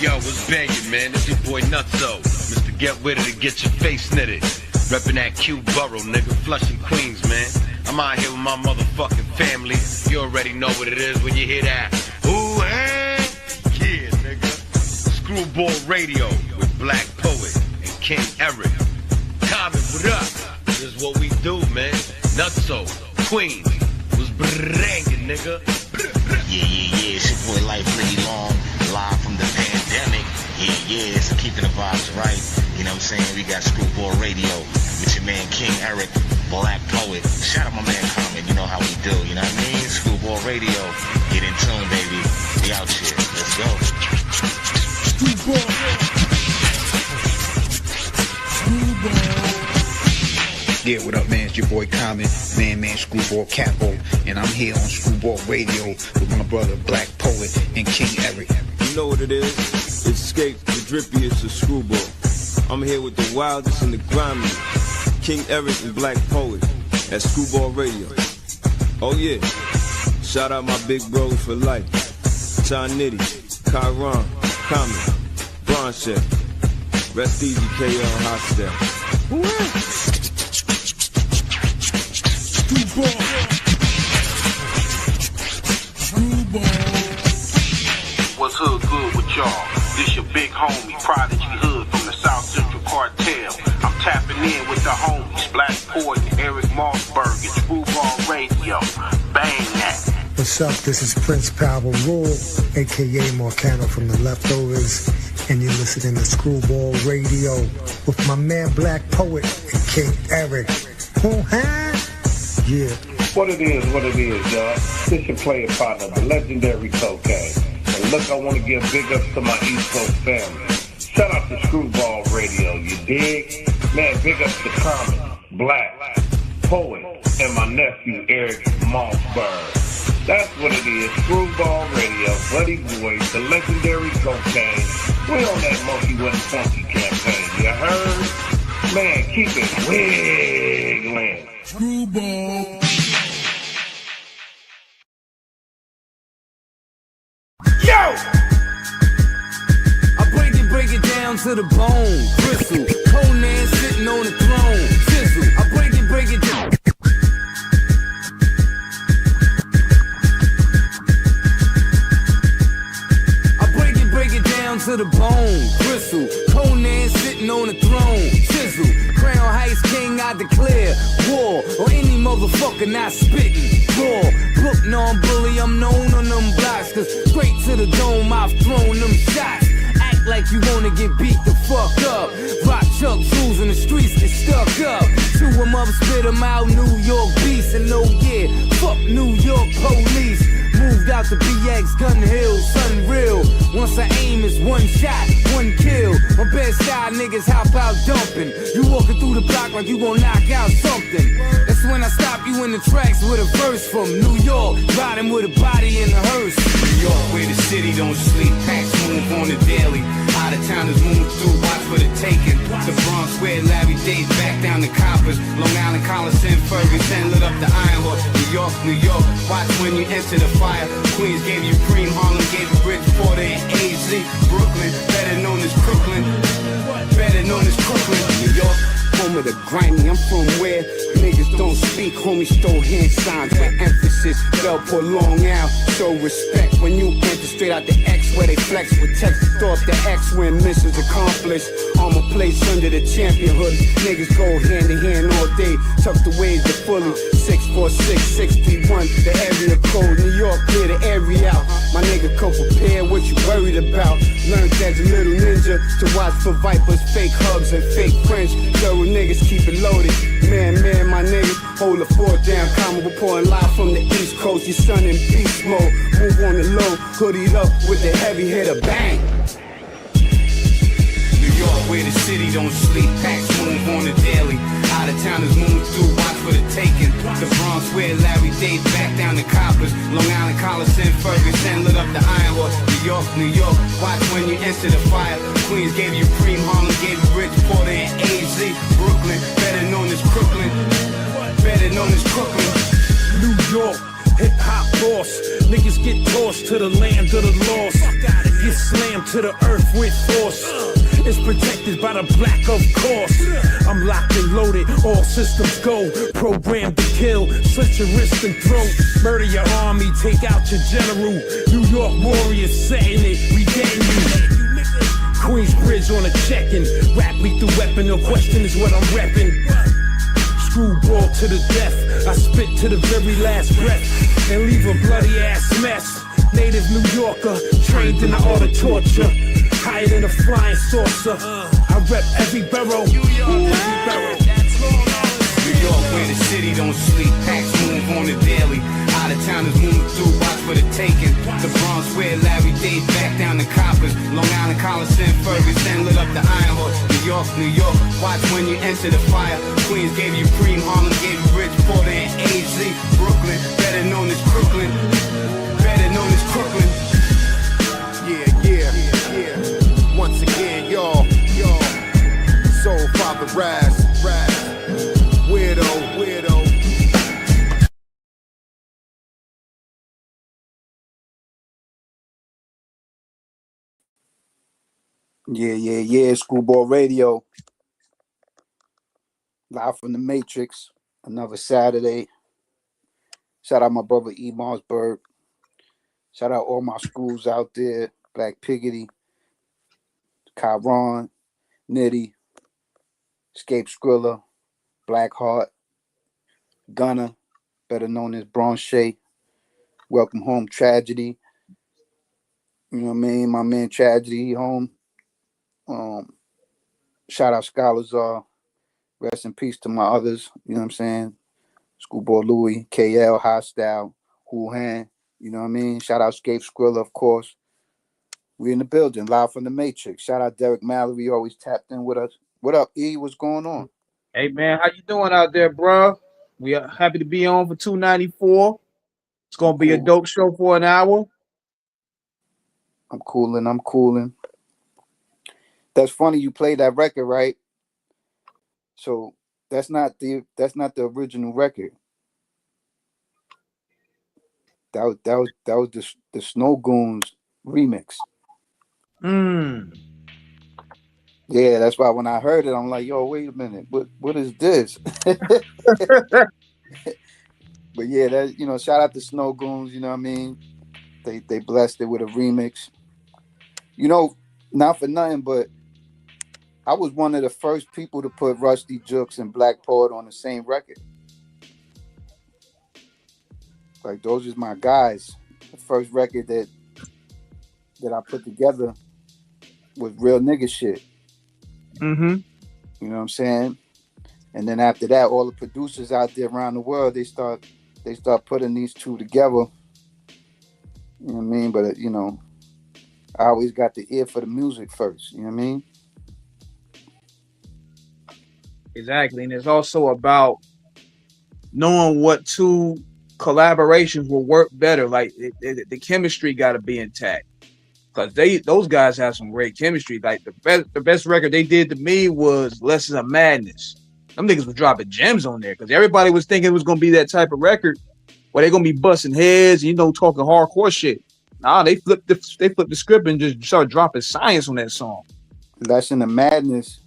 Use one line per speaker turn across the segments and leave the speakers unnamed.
Yo, what's bangin', man? It's your boy Nutso. Mr. Get With It to get your face knitted. Reppin' that Q Borough, nigga, Flushing Queens, man. I'm out here with my motherfucking family. You already know what it is when you hear that. Ooh, hey! Yeah, nigga. Screwball Radio with Black Poet and King Eric. Comet, what up? This is what we do, man. Nutso, Queens. Was bangin', nigga.
Yeah, it's your boy Life Pretty Long, live from the pandemic. Yeah, so keeping the vibes right. You know what I'm saying? We got Screwball Radio with your man King Eric, Black Poet. Shout out my man Comet, you know how we do, you know what I mean? Screwball Radio, get in tune, baby. We out here, let's go.
Yeah, what up, man? It's your boy Comet, man, Screwball Capo, and I'm here on Screwball Radio with my brother Black Poet and King Eric.
You know what it is? It's Escape, the drippiest of Screwball. I'm here with the wildest and the grimiest, King Eric and Black Poet at Screwball Radio. Oh yeah, shout out my big bros for life, John Nitty, Kyron, Comet, Bronche, rest easy KO Hostel.
What's hood good with y'all? This your big homie, Prodigy Hood from the South Central Cartel. I'm tapping in with the homies, Black Poet and Eric Mossberg at Screwball Radio. Bang that.
What's up? This is Prince Power Rule, a.k.a. Marcano from the Leftovers, and you're listening to Screwball Radio with my man Black Poet and King Eric. Yeah.
What it is, y'all. This your player partner, the legendary Cocaine. And look, I want to give big ups to my East Coast family. Shout out to Screwball Radio, you dig? Man, big ups to Comet, Black, Poet, and my nephew Eric Mossberg. That's what it is, Screwball Radio, Buddy Boy, the legendary Cocaine. We on that Monkey Went Funky campaign, you heard? Man, keep it wiggling.
Screwball.
Yo! I break it down to the bone. Bristle, Conan sitting on the throne. Sizzle, I break it down. I break it down to the bone. Bristle, Conan sitting on the throne. Sizzle, Crown Heights King, I declare war on any motherfucker not spitting. Raw, book non-bully, I'm known on them blocks, cause straight to the dome I've thrown them shots. Act like you wanna get beat the fuck up. Rock Chuck Jules in the streets get stuck up. Chew them up, spit them out, New York beast. And no yeah, fuck New York police. Moved out to BX, Gun Hill, something real. Once I aim, it's one shot, one kill. My best side niggas hop out dumping. You walking through the block like you gon' knock out something. That's when I stop you in the tracks with a verse from New York, riding with a body in a hearse. New York, where the city don't sleep, packs move on the daily. Out of towners move through, watch for the taking. The Bronx, where Larry Days back down the coppers. Long Island, Coliseum, Ferguson, lit up the Iron Horse. New York, watch when you enter the fire. Queens gave you cream, Harlem gave you Bridgeport and AZ. Brooklyn, better known as Brooklyn. Better known as Brooklyn. New York, home of the grimy, I'm from where niggas don't speak, homies throw hand signs with emphasis. They'll put long out, show respect when you enter straight out the X where they flex with text off the X when missions accomplished. Armor place under the champion hood. Niggas go hand in hand all day, tucked away the fully 64661, the area code. New York, clear the area out. My nigga come prepared, what you worried about? Learned as a little ninja to watch for vipers, fake hugs and fake friends. Thorough niggas keep it loaded. Man, my niggas hold the fort down. Common reporting live from the East Coast. Your son in beast mode. Move on the low, hoodied up with the heavy hitter. Bang! New York, where the city don't sleep. Packs move on the daily. Out of towners move through, watch for the taking. The Bronx, where Larry Days back down the coppers. Long Island, Coliseum, Ferguson, lit up the Iron Horse. New York, watch when you enter the fire. Queens gave you cream, Harlem gave you Bridgeport and AZ. Brooklyn, better known as Brooklyn. Better known as Brooklyn.
New York, hip-hop boss. Niggas get tossed to the land of the lost. Get slammed
to the earth with force. It's protected by the black, of course. I'm locked and loaded, all systems go. Programmed to kill, slit your wrist and throat. Murder your army, take out your general. New York warriors setting it, we getting you. Queensbridge on a check-in. Rap lethal weapon, no question is what I'm reppin'. Screwball to the death. I spit to the very last breath and leave a bloody ass mess. Native New Yorker, trained in the art of torture. Higher than a flying saucer. I rep every borough. New York, where the city don't sleep. Packs move on the daily. Out of towners move through, watch for the taking. The Bronx where Larry Dade back down the coppers. Long Island, Collison, Ferguson lit up the Iron Horse. New York, watch when you enter the fire. Queens gave you cream, Harlem gave you Rich Porter and AZ. Brooklyn, better known as Brooklyn. Better known as Brooklyn.
Yeah. Once again, y'all. Soul Father Raz. Weirdo.
Yeah. Screwball Radio. Live from the Matrix. Another Saturday. Shout out my brother E. Marsberg. Shout out all my schools out there. Black Piggity, Chiron, Nitty, Escape Skrilla, Blackheart, Gunner, better known as Bronche, Welcome Home Tragedy. You know what I mean? My man Tragedy, he home. Shout out Scholars. Rest in peace to my others. You know what I'm saying? Schoolboy Louie, KL, Hostile, Wuhan. You know what I mean? Shout out Escape Skrilla, of course. We in the building, live from the Matrix. Shout out Derek Mallory, always tapped in with us. What up, E? What's going on?
Hey man, how you doing out there, bro? We are happy to be on for 294. It's gonna be a dope show for an hour.
I'm cooling. That's funny you played that record, right? So that's not the original record. That was the Snow Goons remix. Yeah, that's why when I heard it, I'm like, yo, wait a minute, what is this? But yeah, that shout out to Snow Goons, you know what I mean? They blessed it with a remix. Not for nothing, but I was one of the first people to put Rusty Jukes and Black Poet on the same record. Like those is my guys. The first record that I put together was real nigga shit.
Mm-hmm.
You know what I'm saying? And then after that, all the producers out there around the world, they start putting these two together. You know what I mean? But I always got the ear for the music first. You know what I mean?
Exactly, and it's also about knowing what two collaborations will work better. Like the chemistry got to be intact. Because those guys have some great chemistry. Like the best record they did to me was Lessons of Madness. Them niggas was dropping gems on there because everybody was thinking it was gonna be that type of record where they're gonna be busting heads, talking hardcore shit. Nah, they flipped the script and just started dropping science on that song.
Lesson of Madness.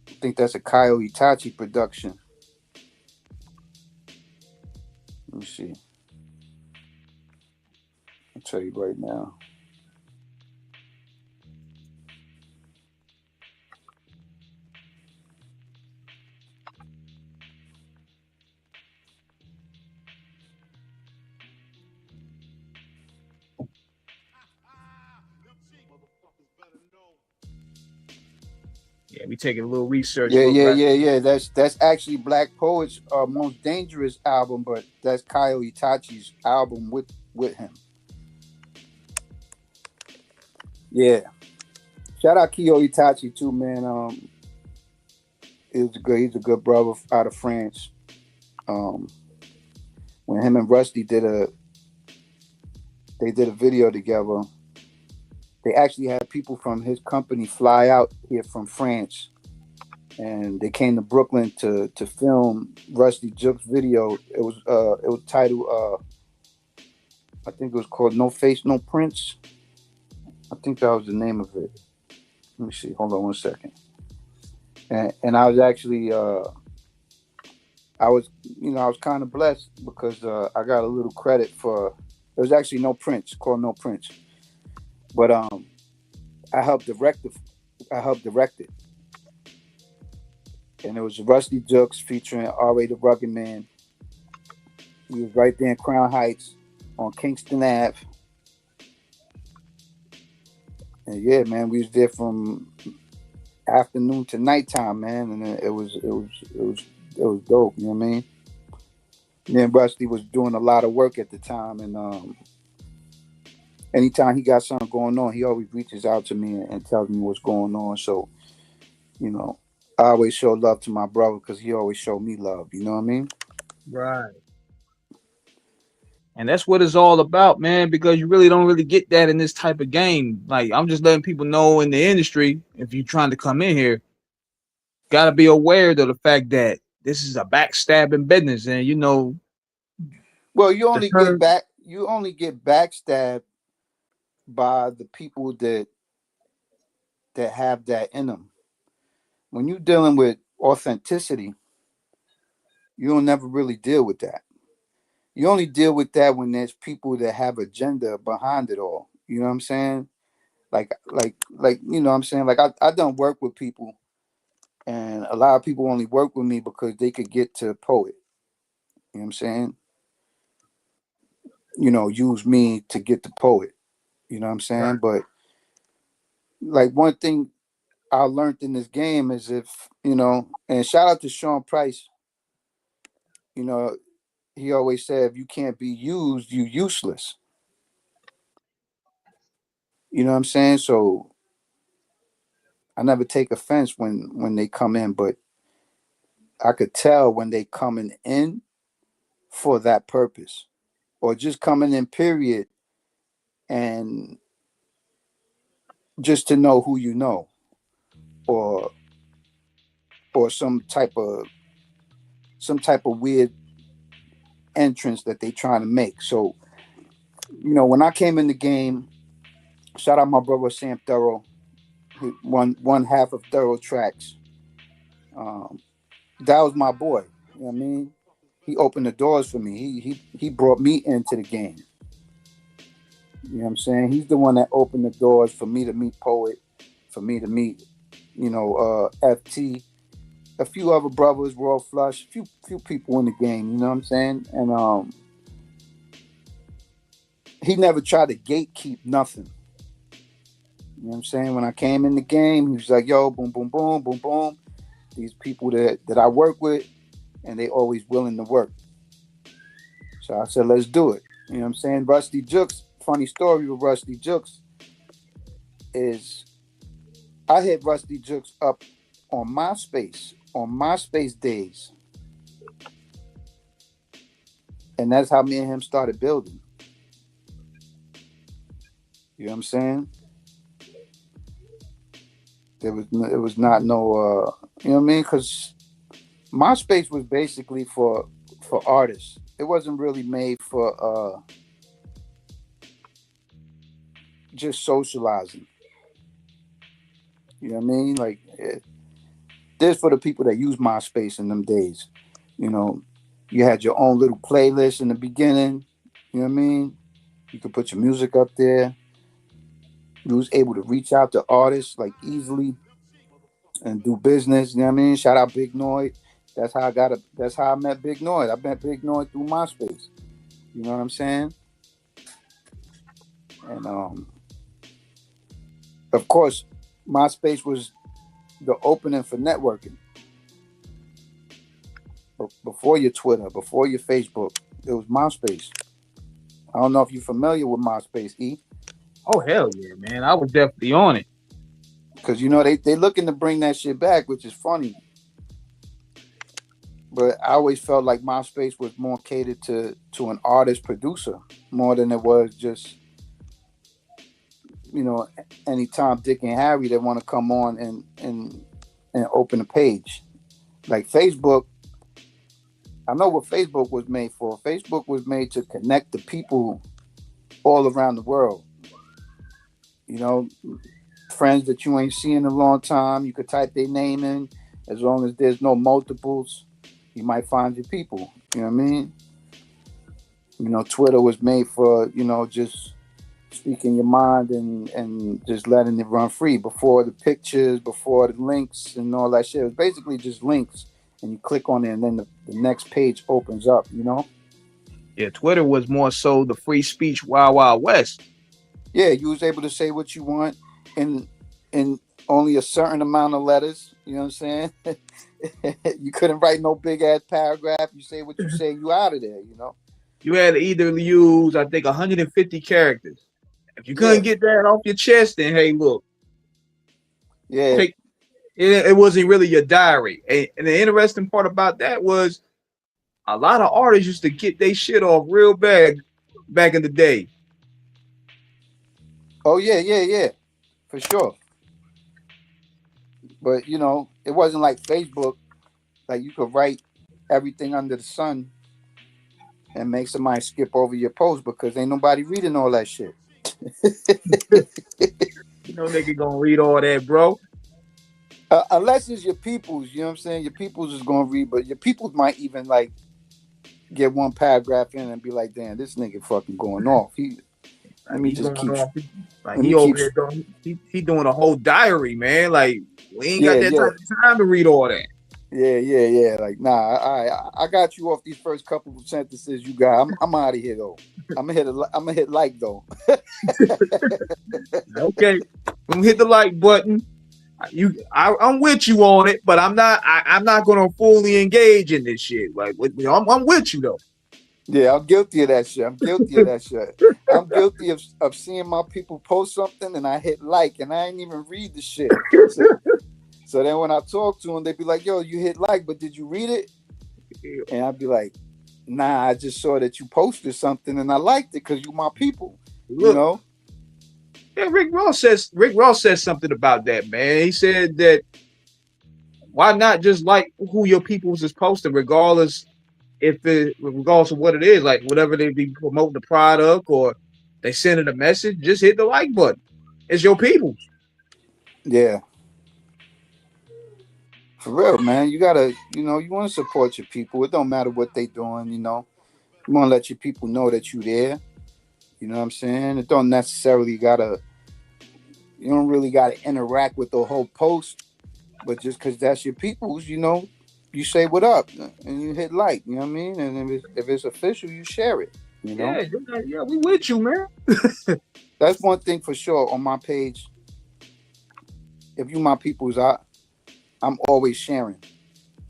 I think that's a Kyle Itachi production. Let me see. I'll tell you right now.
Yeah, we taking a little research.
Yeah. That's actually Black Poet's most dangerous album, but that's Kyle Itachi's album with him. Yeah. Shout out Kyo Itachi too, man. He's a good brother out of France. When him and Rusty did a video together, they actually had people from his company fly out here from France, and they came to Brooklyn to film Rusty Jukes' video. It was titled I think it was called No Face, No Prince. I think that was the name of it. Let me see. Hold on 1 second. And I was actually I was kind of blessed because I got a little credit for. There was actually No Prince, called No Prince, but I helped direct it. And it was Rusty Jukes featuring R.A. the Rugged Man. He was right there in Crown Heights on Kingston Ave. And yeah, man, we was there from afternoon to nighttime, man, and it was dope. You know what I mean? Me and Rusty was doing a lot of work at the time, and anytime he got something going on, he always reaches out to me and tells me what's going on. So, you know, I always show love to my brother because he always showed me love. You know what I mean?
Right. And that's what it's all about, man, because you really don't really get that in this type of game. Like, I'm just letting people know in the industry, if you're trying to come in here, got to be aware of the fact that this is a backstabbing business. And, you know,
well, you only get backstabbed by the people that have that in them. When you're dealing with authenticity, you don't never really deal with that. You only deal with that when there's people that have agenda behind it all. You know what I'm saying? Like, you know what I'm saying? Like, I done work with people, and a lot of people only work with me because they could get to Poet. You know what I'm saying? You know, use me to get the Poet. You know what I'm saying? Right. But, like, one thing I learned in this game is if, you know, and shout out to Sean Price, you know, he always said, if you can't be used, you useless. You know what I'm saying? So I never take offense when they come in, but I could tell when they coming in for that purpose, or just coming in period, and just to know who you know, or some type of weird entrance that they trying to make. So, you know, when I came in the game, shout out my brother Sam Thorough, who one half of Thorough Tracks. That was my boy. You know what I mean? He opened the doors for me. He brought me into the game. You know what I'm saying? He's the one that opened the doors for me to meet Poet, for me to meet, you know, FT, a few other brothers, Raw Flush, few people in the game. You know what I'm saying? And he never tried to gatekeep nothing. You know what I'm saying? When I came in the game, he was like, yo, boom, boom, boom, boom, boom. These people that I work with, and they always willing to work. So I said, let's do it. You know what I'm saying? Rusty Jukes, funny story with Rusty Jukes is I hit Rusty Jukes up on MySpace days. And that's how me and him started building. You know what I'm saying? It was not no, you know what I mean? Because MySpace was basically for artists. It wasn't really made for just socializing. You know what I mean? Like, this for the people that use MySpace in them days. You know, you had your own little playlist in the beginning. You know what I mean? You could put your music up there. You was able to reach out to artists like easily and do business. You know what I mean? Shout out Big Noid. That's how I met Big Noid. I met Big Noid through MySpace. You know what I'm saying? And of course, MySpace was the opening for networking. Before your Twitter, before your Facebook, it was MySpace. I don't know if you're familiar with MySpace, E.
Oh, hell yeah, man. I was definitely on it.
Because, you know, they looking to bring that shit back, which is funny. But I always felt like MySpace was more catered to an artist producer more than it was just, you know, any Tom, Dick, and Harry that want to come on and open a page. Like Facebook, I know what Facebook was made for. Facebook was made to connect the people all around the world. You know, friends that you ain't seen in a long time. You could type their name in. As long as there's no multiples, you might find your people. You know what I mean? You know, Twitter was made for, you know, just speaking your mind and just letting it run free. Before the pictures, before the links and all that shit. It was basically just links, and you click on it, and then the next page opens up, you know?
Yeah, Twitter was more so the free speech Wild Wild West.
Yeah, you was able to say what you want in only a certain amount of letters. You know what I'm saying? You couldn't write no big ass paragraph. You say what you say, you out of there, you know?
You had to either use, I think, 150 characters. If you couldn't get that off your chest, then hey, look.
Yeah.
It wasn't really your diary. And the interesting part about that was a lot of artists used to get their shit off real bad back in the day.
Oh, yeah. For sure. But, you know, it wasn't like Facebook. Like, you could write everything under the sun and make somebody skip over your post because ain't nobody reading all that shit.
You know, nigga gonna read all that, bro.
Unless it's your peoples, you know what I'm saying? Your peoples is gonna read, but your peoples might even like get one paragraph in and be like, damn, this nigga fucking going off. Let me just keep.
He over here doing, he doing a whole diary, man. Like we ain't got that time to read all that.
Yeah. Like, nah, I got you off these first couple of sentences you got. I'm out of here though. I'm gonna hit like though.
Okay, I'm gonna hit the like button. I'm with you on it, but I'm not gonna fully engage in this shit. Like, I'm with you though.
Yeah, I'm guilty of that shit. I'm guilty of seeing my people post something and I hit like and I ain't even read the shit. So then when I talk to them, they be like, yo, you hit like, but did you read it? And I'd be like, nah, I just saw that you posted something and I liked it because you my people. Look, you know?
Yeah, Rick Ross says something about that, man. He said that why not just like who your peoples is posting, regardless of what it is, like whatever they be promoting the product or they sending a message, just hit the like button. It's your peoples.
Yeah. For real, man. You gotta, you know, you want to support your people. It don't matter what they doing, you know. You want to let your people know that you there. You know what I'm saying? It don't necessarily you don't really gotta interact with the whole post, but just because that's your peoples, you know, you say what up and you hit like, you know what I mean? And if it's official, you share it, you know?
Yeah, we with you, man.
That's one thing for sure on my page. If you my peoples, I'm always sharing.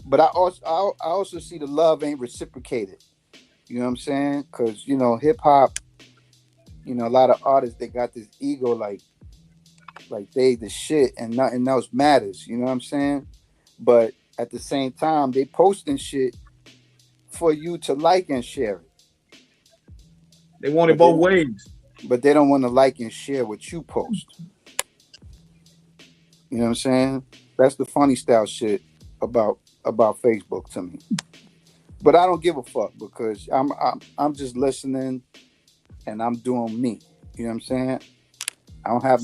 But I also see the love ain't reciprocated. You know what I'm saying? Because, you know, hip hop, you know, a lot of artists, they got this ego like they the shit and nothing else matters. You know what I'm saying? But at the same time, they posting shit for you to like and share it.
They want it both ways.
But they don't want to like and share what you post. You know what I'm saying? That's the funny style shit about Facebook to me. But I don't give a fuck because I'm just listening and I'm doing me. You know what I'm saying? I don't have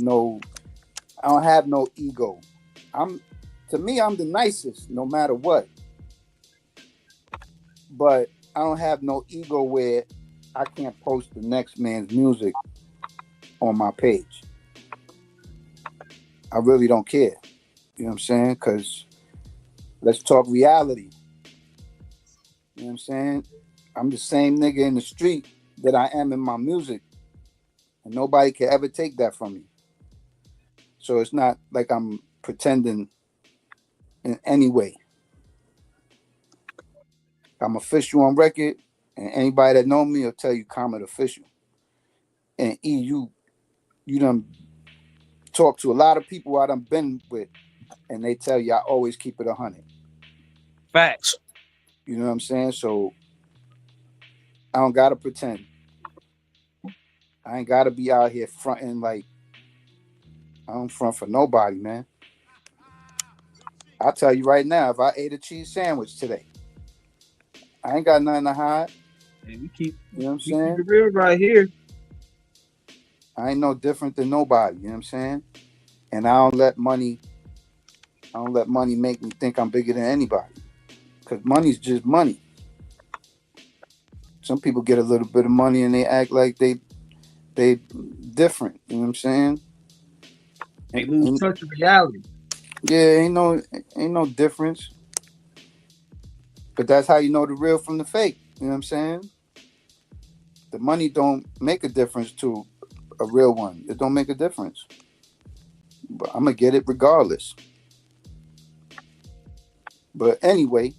no ego. To me, I'm the nicest no matter what. But I don't have no ego where I can't post the next man's music on my page. I really don't care. You know what I'm saying? Because let's talk reality. You know what I'm saying? I'm the same nigga in the street that I am in my music. And nobody can ever take that from me. So it's not like I'm pretending in any way. I'm official on record, and anybody that know me will tell you Comet official. And you done talk to a lot of people I done been with, and they tell you I always keep it 100.
Facts.
You know what I'm saying? So I don't gotta pretend. I ain't gotta be out here fronting like I don't front for nobody, man. I'll tell you right now, if I ate a cheese sandwich today, I ain't got nothing to hide.
And we keep,
you know what I'm saying?
Keep it real right here.
I ain't no different than nobody. You know what I'm saying? And I don't let money make me think I'm bigger than anybody. Because money's just money. Some people get a little bit of money and they act like they different. You know what I'm saying?
They lose touch of reality.
Yeah, ain't no difference. But that's how you know the real from the fake. You know what I'm saying? The money don't make a difference to a real one. It don't make a difference. But I'm gonna get it regardless. But anyway,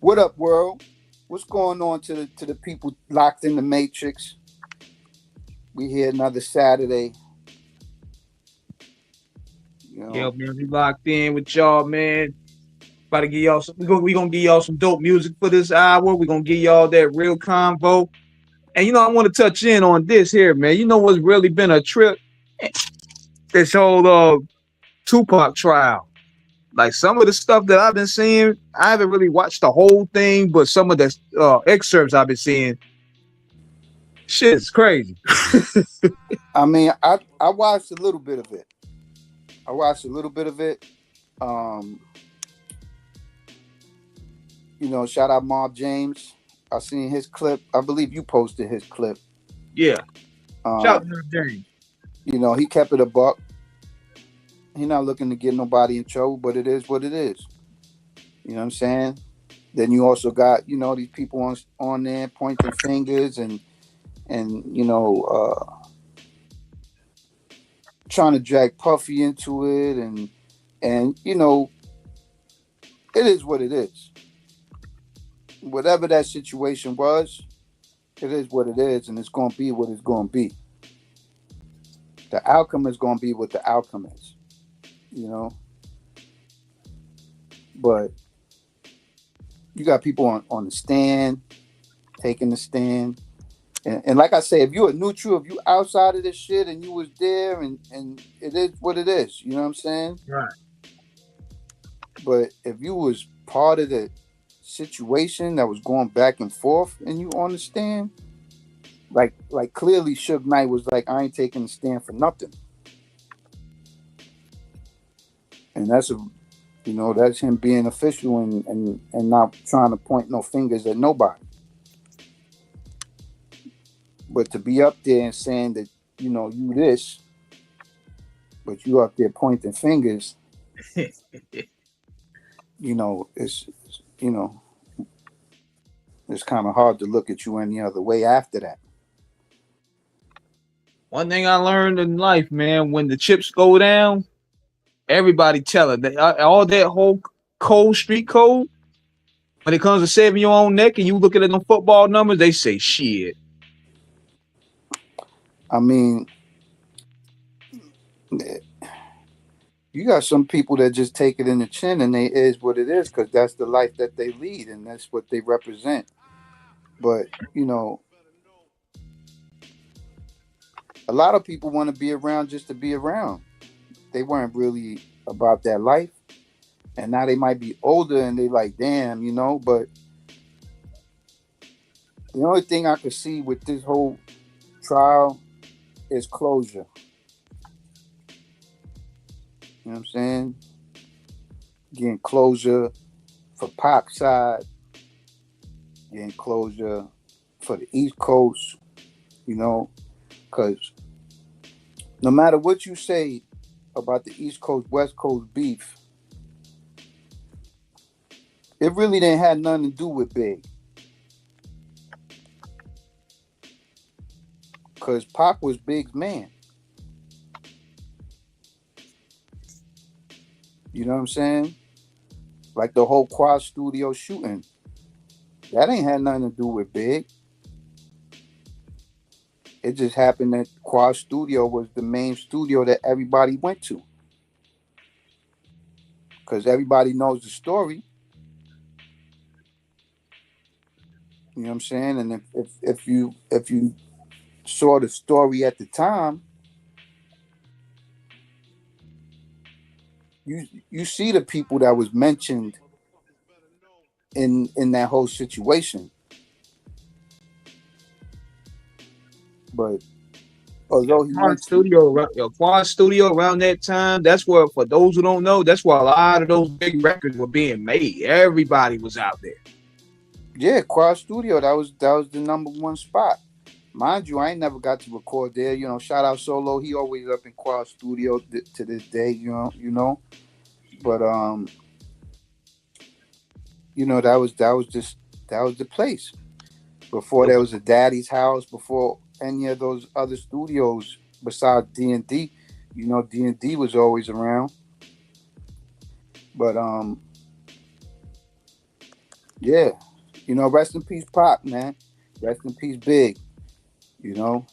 what up, world? What's going on to the people locked in the Matrix? We here another Saturday. You know,
Yeah, man, we locked in with y'all, man. About to give y'all some. We gonna give y'all some dope music for this hour. We gonna give y'all that real convo. And you know, I want to touch in on this here, man. You know what's really been a trip? This whole Tupac trial. Like some of the stuff that I've been seeing, I haven't really watched the whole thing, but some of the excerpts I've been seeing, shit's crazy.
I mean, I watched a little bit of it. You know, shout out Mob James. I seen his clip. I believe you posted his clip.
Yeah. Shout out to James.
You know, he kept it a buck. He not looking to get nobody in trouble, but it is what it is. You know what I'm saying? Then you also got, you know, these people on there pointing fingers and you know, trying to drag Puffy into it and you know, it is what it is. Whatever that situation was, it is what it is, and it's going to be what it's going to be. The outcome is going to be what the outcome is, you know. But you got people on the stand, taking the stand. And like I say, if you're a neutral, if you outside of this shit and you was there and it is what it is, you know what I'm saying?
Right.
But if you was part of the situation that was going back and forth and you understand, like clearly Suge Knight was like, I ain't taking a stand for nothing. And that's that's him being official and not trying to point no fingers at nobody. But to be up there and saying that, you know, you this, but you up there pointing fingers, you know, it's kind of hard to look at you any other way after that.
One thing I learned in life, man, when the chips go down, everybody tell it. All that whole cold street code, when it comes to saving your own neck and you looking at them football numbers, they say shit.
I mean, you got some people that just take it in the chin and they is what it is because that's the life that they lead and that's what they represent. But, you know, a lot of people want to be around just to be around. They weren't really about that life. And now they might be older and they like, damn, you know, but the only thing I could see with this whole trial is closure. You know what I'm saying? Getting closure for Pac's side, getting closure for the East Coast, you know, because no matter what you say about the East Coast, West Coast beef, it really didn't have nothing to do with Big. Because Pac was Big's man. You know what I'm saying? Like the whole Quad Studio shooting. That ain't had nothing to do with Big. It just happened that Quad Studio was the main studio that everybody went to. Because everybody knows the story. You know what I'm saying? And if you saw the story at the time, you see the people that was mentioned in that whole situation. But Although he went to,
Quad Studio around that time, that's where, for those who don't know, that's where a lot of those big records were being made. Everybody was out there.
yeah, Quad Studio. That was the number one spot. Mind you, I ain't never got to record there. You know, shout out Solo. He always up in Quad Studio to this day. You know. But you know, that was the place. Before there was a Daddy's House, before any of those other studios besides D&D, you know, D&D was always around. But yeah, you know, rest in peace, Pop, man. Rest in peace, Big. You know,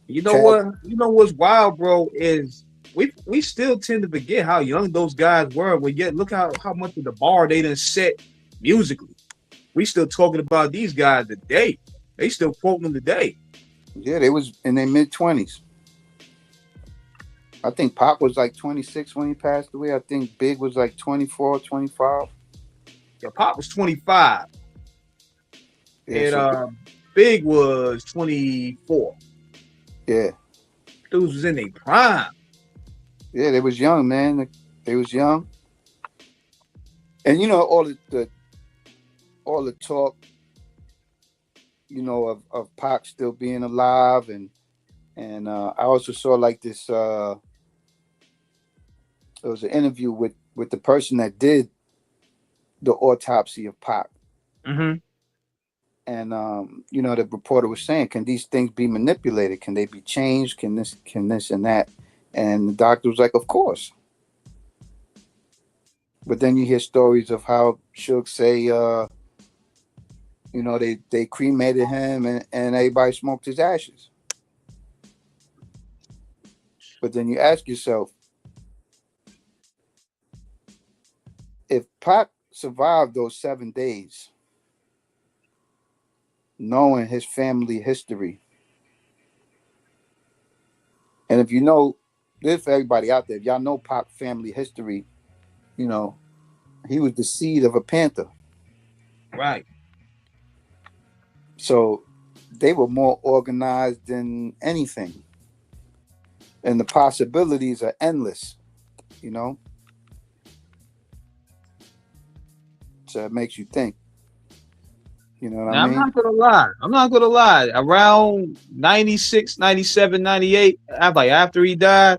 you know what? You know what's wild, bro, is we still tend to forget how young those guys were. But yet, look how much of the bar they done set musically. We still talking about these guys today. They still quoting them today.
Yeah, they was in their mid-20s. I think Pop was like 26 when he passed away. I think Big was like 24, 25.
Yeah, Pop was 25.
Yeah,
and Big was 24.
Yeah.
Dudes was in their prime.
Yeah, they was young, man. They was young. And you know, all the talk, you know, of Pac still being alive, and I also saw like this. There was an interview with the person that did the autopsy of Pac,
mm-hmm.
and you know, the reporter was saying, "Can these things be manipulated? Can they be changed? Can this and that?" And the doctor was like, "Of course." But then you hear stories of how Suge say, you know, they cremated him and everybody smoked his ashes. But then you ask yourself, if Pac survived those 7 days, knowing his family history, and if you know, this for everybody out there, if y'all know Pac family history, you know, he was the seed of a Panther.
Right.
So they were more organized than anything. And the possibilities are endless, you know? So it makes you think. You know what I mean?
I'm not gonna lie. Around 96, 97, 98, after he died,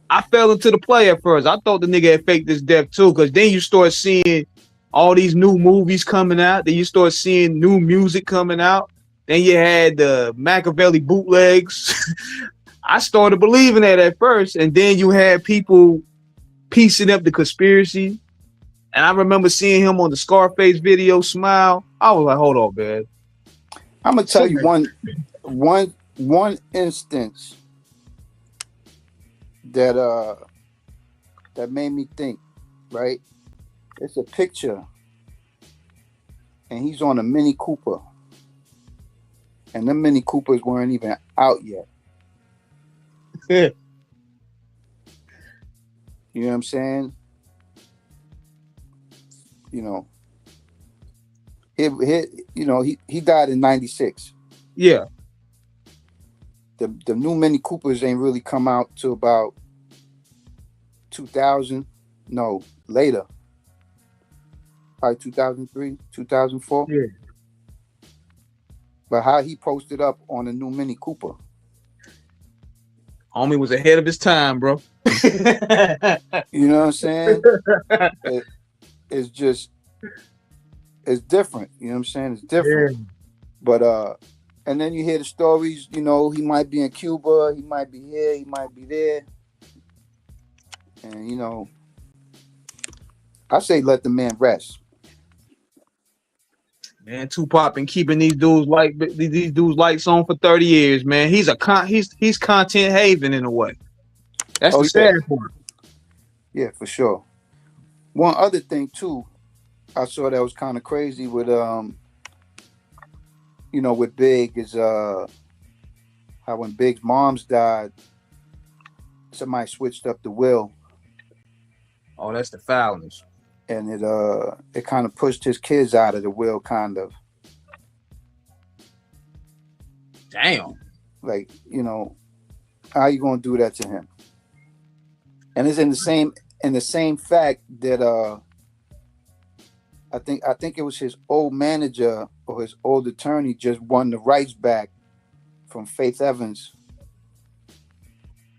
I fell into the play at first. I thought the nigga had faked his death too, because then you start seeing all these new movies coming out. Then you start seeing new music coming out. Then you had the Machiavelli bootlegs. I started believing that at first, and then you had people piecing up the conspiracy. And I remember seeing him on the Scarface video, Smile. I was like, hold on, man.
I'm gonna tell you one instance that made me think, right? It's a picture, and he's on a Mini Cooper, and the Mini Coopers weren't even out yet.
Yeah.
You know what I'm saying? You know, he died in 96.
Yeah.
The new Mini Coopers ain't really come out till about 2000. No, later. Probably 2003, 2004.
Yeah.
But how he posted up on a new Mini Cooper.
Homie was ahead of his time, bro.
You know what I'm saying? It's just, it's different. You know what I'm saying? It's different. Yeah. But and then you hear the stories, you know, he might be in Cuba, he might be here, he might be there. And you know, I say let the man rest.
Man, Tupac been keeping these dudes lights on for 30 years, man. He's content haven in a way. That's the sad part.
Yeah, for sure. One other thing too, I saw that was kind of crazy with you know, with Big is how when Big's moms died, somebody switched up the will.
Oh, that's the foulness.
And it kind of pushed his kids out of the will, kind of.
Damn.
Like, how you gonna do that to him? And it's in the same fact that I think it was his old manager or his old attorney just won the rights back from Faith Evans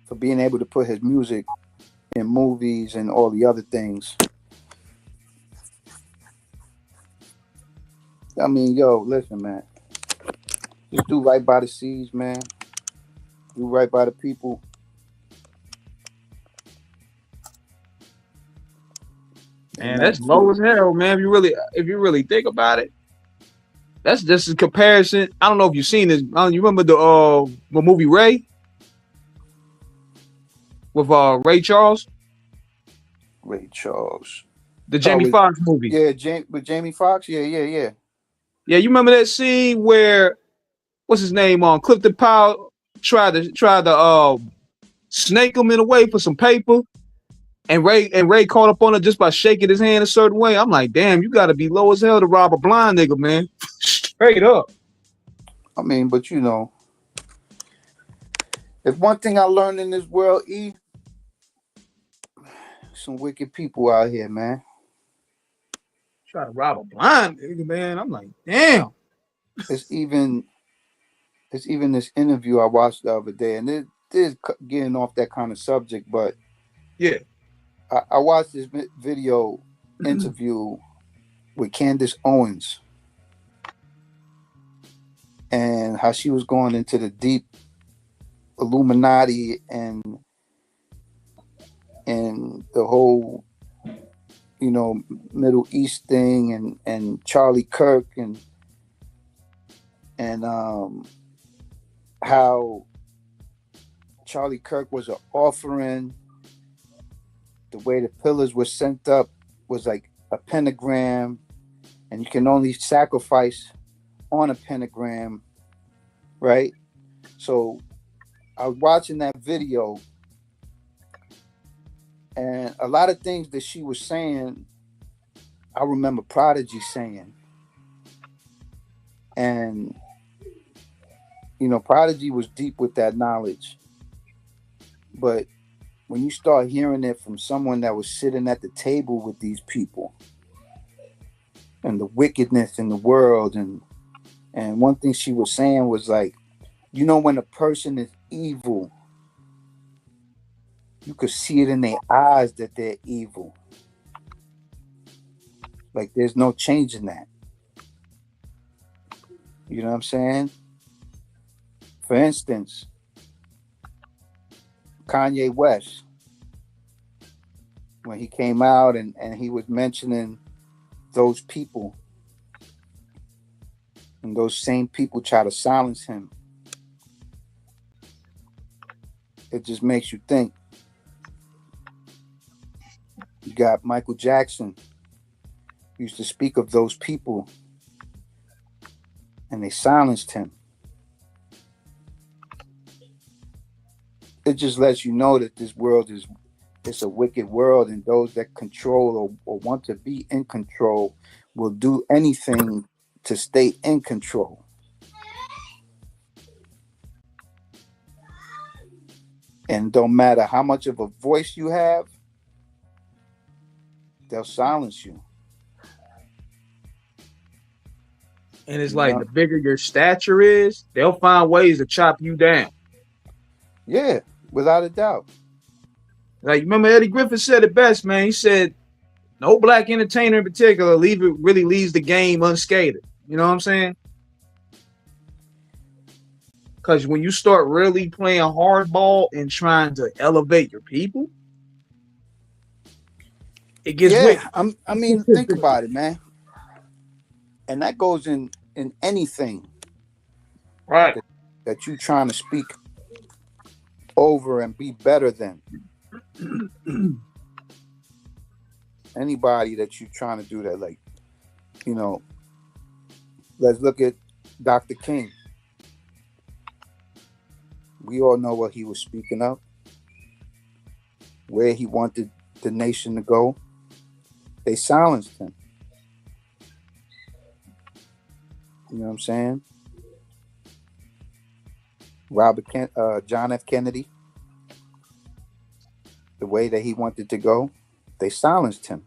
for being able to put his music in movies and all the other things. I mean, yo, listen, man. Just do right by the seeds, man. Do right by the people.
Man, that's low as hell, man. If you really think about it, that's just a comparison. I don't know if you've seen this. You remember the movie Ray with Ray Charles?
Ray Charles.
The Jamie Foxx movie.
Yeah, with Jamie Foxx. Yeah.
Yeah, you remember that scene where what's his name on Clifton Powell tried to snake him in a way for some paper, and Ray caught up on it just by shaking his hand a certain way. I'm like, damn, you got to be low as hell to rob a blind nigga, man. Straight up.
I mean, but if one thing I learned in this world, some wicked people out here, man.
Try to rob a blind nigga, man. I'm like, damn.
It's even this interview I watched the other day, and it is getting off that kind of subject, but
yeah,
I watched this video interview with Candace Owens and how she was going into the deep Illuminati and the whole Middle East thing and Charlie Kirk and how Charlie Kirk was an offering. The way the pillars were sent up was like a pentagram, and you can only sacrifice on a pentagram, right? So I was watching that video, and a lot of things that she was saying, I remember Prodigy saying. And, Prodigy was deep with that knowledge. But when you start hearing it from someone that was sitting at the table with these people and the wickedness in the world, and one thing she was saying was like, when a person is evil, you could see it in their eyes that they're evil. Like there's no changing that. You know what I'm saying? For instance, Kanye West, when he came out and he was mentioning those people, and those same people try to silence him, it just makes you think. You got Michael Jackson, used to speak of those people, and they silenced him. It just lets you know that this world it's a wicked world, and those that control or want to be in control will do anything to stay in control. And don't matter how much of a voice you have, they'll silence you.
And it's like the bigger your stature is, they'll find ways to chop you down.
Yeah, without a doubt.
Like, remember Eddie Griffin said it best, man. He said, no black entertainer in particular really leaves the game unscathed. You know what I'm saying? Because when you start really playing hardball and trying to elevate your people, it gets wicked.
I mean, think about it, man. And that goes in anything,
right?
That you trying to speak over and be better than. Anybody that you trying to do that, like, let's look at Dr. King. We all know what he was speaking of, where he wanted the nation to go. They silenced him. You know what I'm saying? John F. Kennedy, the way that he wanted to go, they silenced him.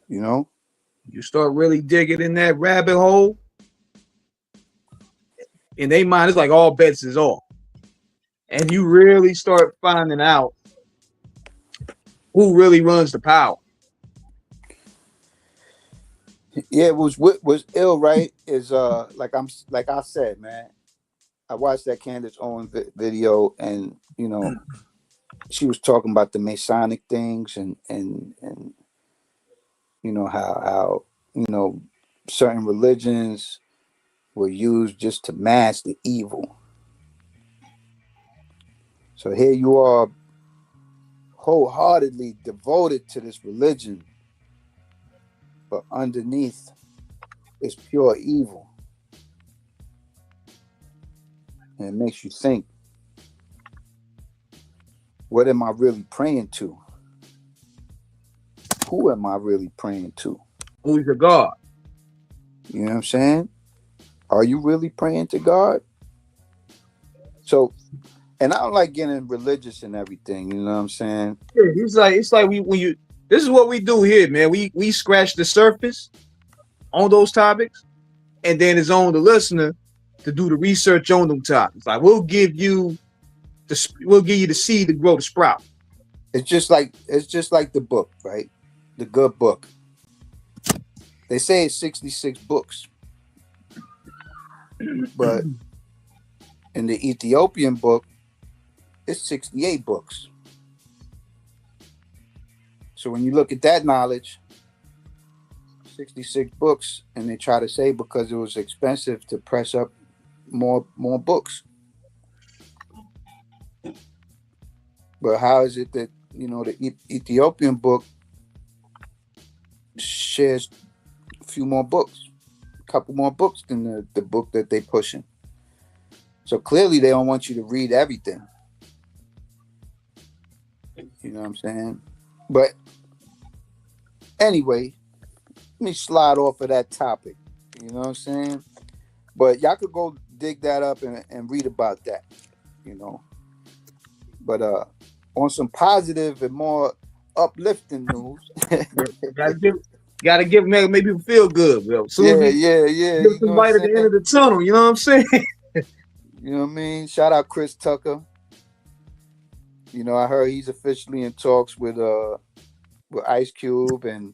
You know,
You start really digging in that rabbit hole, in their mind, it's like all bets is off. And you really start finding out who really runs the power.
yeah, it was ill, right? Is like I said, man. I watched that Candace Owens video, and she was talking about the Masonic things, and how certain religions were used just to mask the evil. So here you are, wholeheartedly devoted to this religion, but underneath is pure evil. And it makes you think, what am I really praying to? Who am I really praying to?
Who's your God?
You know what I'm saying? Are you really praying to God? So, and I don't like getting religious and everything, you know what I'm saying?
Yeah, it's like this is what we do here, man. We scratch the surface on those topics, and then it's on the listener to do the research on them topics. Like we'll give you the seed to grow the sprout.
It's just like the book, right? The good book. They say it's 66 books. But in the Ethiopian book, it's 68 books. So when you look at that knowledge, 66 books, and they try to say because it was expensive to press up more books. But how is it that, the Ethiopian book shares a few more books, a couple more books than the book that they pushing? So clearly they don't want you to read everything. You know what I'm saying? But anyway, let me slide off of that topic. You know what I'm saying? But y'all could go dig that up and read about that, But on some positive and more uplifting news.
Gotta give make people feel good, Will.
Yeah.
Give some light at the end of the tunnel, you know what I'm saying?
You know what I mean? Shout out Chris Tucker. I heard he's officially in talks with Ice Cube and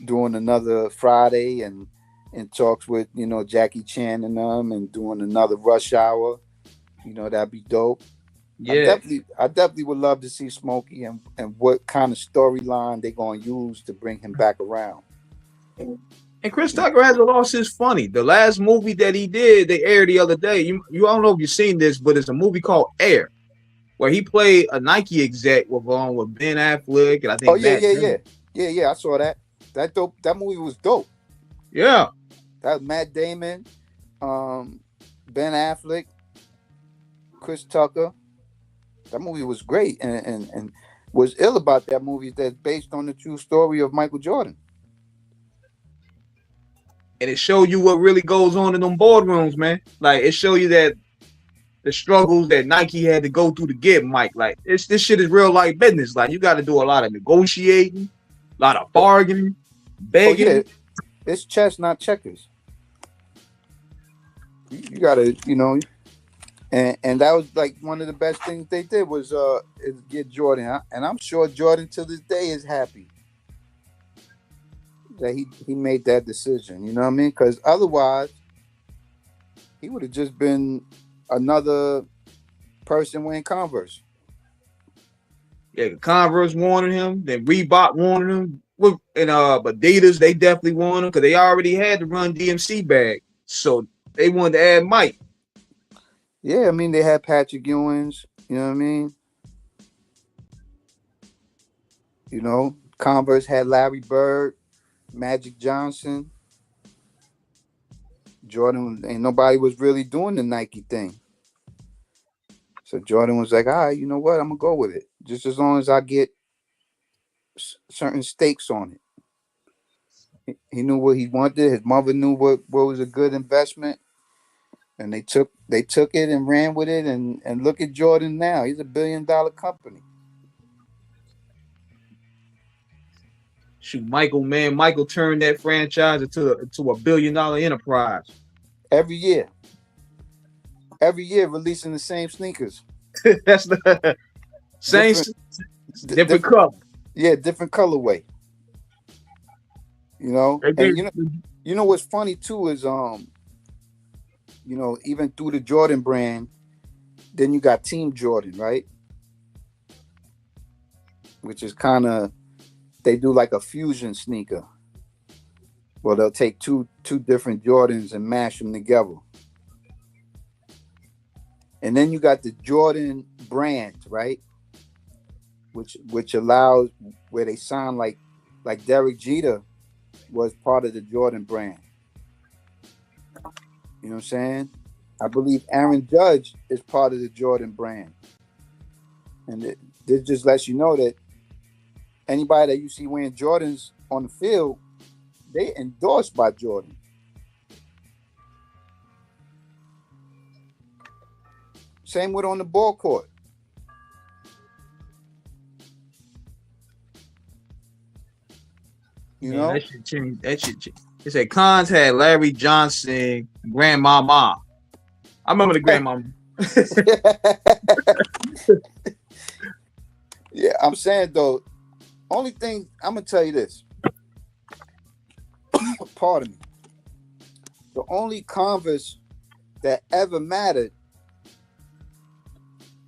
doing another Friday and in talks with, Jackie Chan and them and doing another Rush Hour. That'd be dope.
Yeah.
I definitely would love to see Smokey and what kind of storyline they're gonna use to bring him back around.
And Chris Tucker hasn't lost his funny. The last movie that he did, they aired the other day. You I don't know if you've seen this, but it's a movie called Air, where he played a Nike exec with Ben Affleck and I think.
Oh yeah. I saw that. That movie was dope.
Yeah.
That was Matt Damon, Ben Affleck, Chris Tucker. That movie was great, and what's ill about that movie is that's based on the true story of Michael Jordan.
And it showed you what really goes on in them boardrooms, man. Like it showed you that the struggles that Nike had to go through to get Mike. Like this shit is real life business. Like you got to do a lot of negotiating, a lot of bargaining, begging.
Oh, yeah. It's chess, not checkers. You gotta, and that was like one of the best things they did was is get Jordan, and I'm sure Jordan to this day is happy that he made that decision. You know what I mean? Because otherwise, he would have just been another person wearing Converse.
Yeah, Converse wanted him, then Reebok wanted him, and but Adidas they definitely wanted him because they already had the Run DMC bag, so they wanted to add Mike.
Yeah, I mean they had Patrick Ewing's. You know what I mean? Converse had Larry Bird, Magic Johnson. Jordan, ain't nobody was really doing the Nike thing. So Jordan was like, all right, you know what? I'm going to go with it. Just as long as I get certain stakes on it. He knew what he wanted. His mother knew what was a good investment, and they took it and ran with it. And look at Jordan now. He's $1 billion company.
Shoot, Michael turned that franchise into a $1 billion enterprise.
Every year releasing the same sneakers.
That's the same different color.
Yeah, different colorway. You know, and you know what's funny too is even through the Jordan brand, then you got Team Jordan, right? Which is kind of, they do like a fusion sneaker. Well, they'll take two different Jordans and mash them together. And then you got the Jordan brand, right? Which allows, where they sound like Derek Jeter was part of the Jordan brand. You know what I'm saying? I believe Aaron Judge is part of the Jordan brand. And this just lets you know that anybody that you see wearing Jordans on the field, they endorsed by Jordan. Same with on the ball court. You know?
That shit changed. That shit changed. It said Cons had Larry Johnson, Grandmama. I remember the Grandmama.
Yeah, I'm saying though, only thing I'm gonna tell you this. Pardon me. The only Converse that ever mattered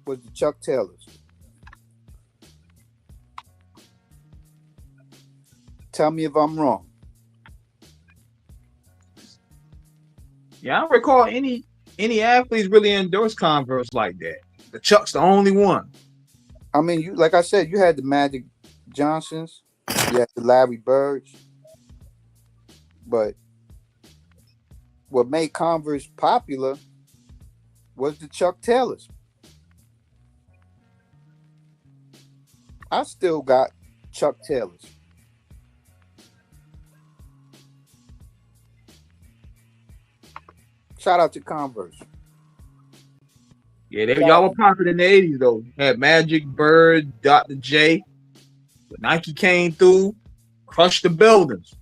was the Chuck Taylors. Tell me if I'm wrong.
Yeah, I don't recall any athletes really endorse Converse like that. The Chuck's the only one.
I mean, you, like I said, you had the Magic Johnsons, you had the Larry Birds, but what made Converse popular was the Chuck Taylors. I still got Chuck Taylors. Shout out to Converse.
Yeah, y'all were popular in the 80s though. Had Magic, Bird, Dr. J. When Nike came through, crushed the buildings.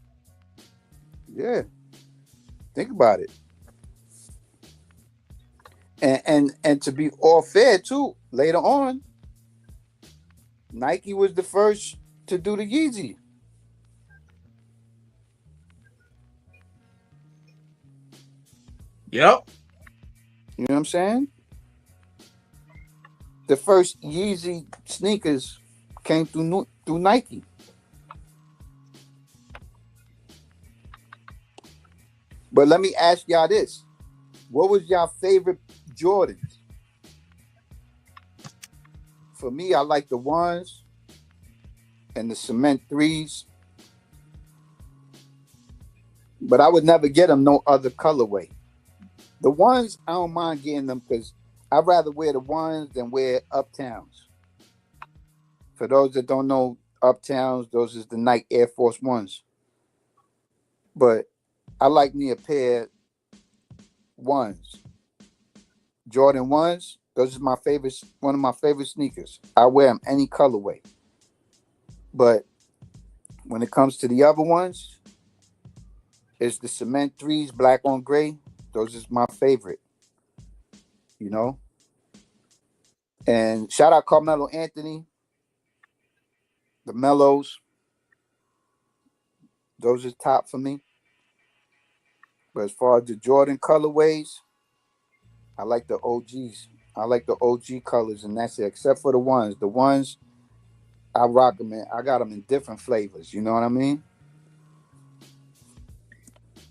Yeah. Think about it. And to be all fair too, later on, Nike was the first to do the Yeezy.
Yep.
You know what I'm saying? The first Yeezy sneakers came through Nike. But let me ask y'all this. What was y'all favorite Jordans? For me, I like the ones and the cement threes. But I would never get them no other colorway. The ones, I don't mind getting them because I'd rather wear the ones than wear Uptowns. For those that don't know Uptowns, those is the Nike Air Force Ones. But I like me a pair ones. Jordan ones, those are my favorite, one of my favorite sneakers. I wear them any colorway. But when it comes to the other ones, it's the cement threes, black on gray. Those is my favorite. You know? And shout out Carmelo Anthony. The Mellows. Those is top for me. But as far as the Jordan colorways, I like the OGs. I like the OG colors, and that's it. Except for the ones. The ones, I rock them in. I got them in different flavors. You know what I mean?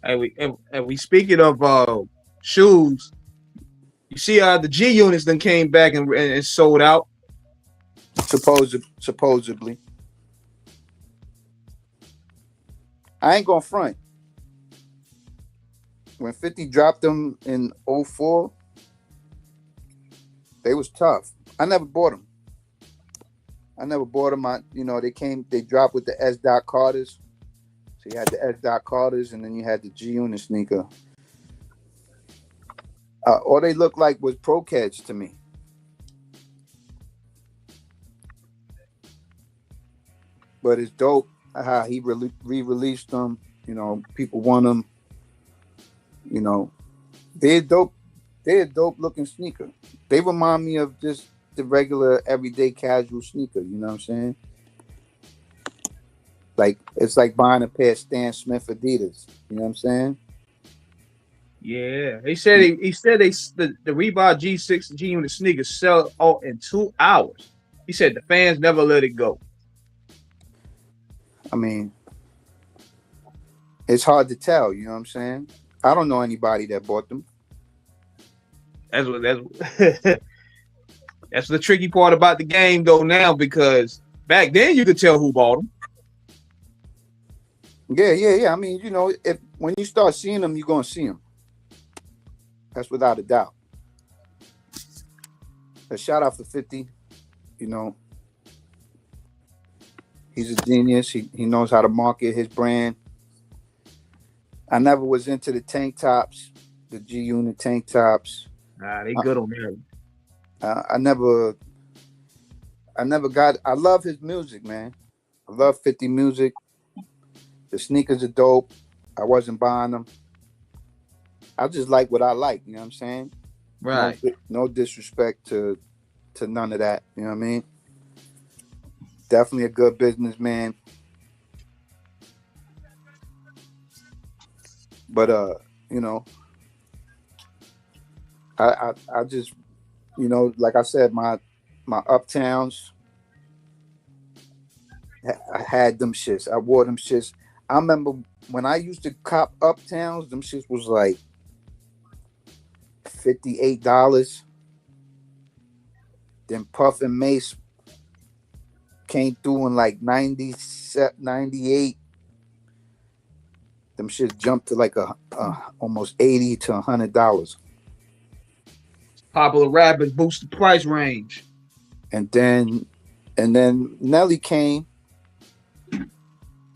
And we speaking of shoes, you see the G units then came back and sold out.
Supposedly. I ain't gonna front. When 50 dropped them in 04, they was tough. I never bought them. They dropped with the S. Carters. So you had the S. Dot Carters, and then you had the G Unit sneaker. All they looked like was Pro Cats to me. But it's dope how he re-released them. You know, people want them. You know, they're dope. They're a dope looking sneaker. They remind me of just the regular everyday casual sneaker. You know what I'm saying? Like it's like buying a pair of Stan Smith Adidas. You know what I'm saying?
Yeah, he said the Reebok G6 G Unit sneakers sell out in 2 hours. He said the fans never let it go.
I mean, it's hard to tell. You know what I'm saying? I don't know anybody that bought them.
That's that's the tricky part about the game though now, because back then you could tell who bought them.
Yeah. I mean, you know, when you start seeing them, you're gonna see them. That's without a doubt. A shout out for 50. You know, he's a genius. He knows how to market his brand. I never was into the tank tops, the G Unit tank tops.
Nah, they good on there.
I never got. I love his music, man. I love 50 music. The sneakers are dope. I wasn't buying them. I just like what I like. You know what I'm saying?
Right.
No disrespect to none of that. You know what I mean? Definitely a good businessman. But you know, I just, you know, like I said, my Uptowns, I had them shits. I wore them shits. I remember when I used to cop Uptowns, them shits was like $58. Then Puff and Mace came through in like 98. Them shits jumped to like almost $80 to $100.
Popular rappers boost the price range.
And then Nelly came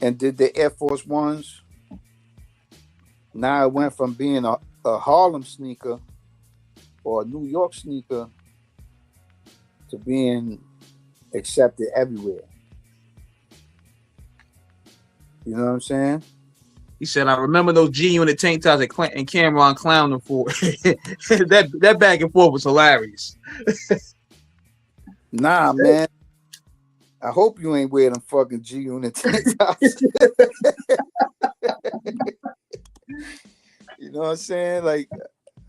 and did the Air Force Ones. Now it went from being a Harlem sneaker or a New York sneaker to being accepted everywhere. You know what I'm saying?
He said, I remember those G Unit tank tops and Cameron clowned them for. that back and forth was hilarious.
Nah, man. I hope you ain't wearing them fucking G Unit tank tops. You know what I'm saying? Like,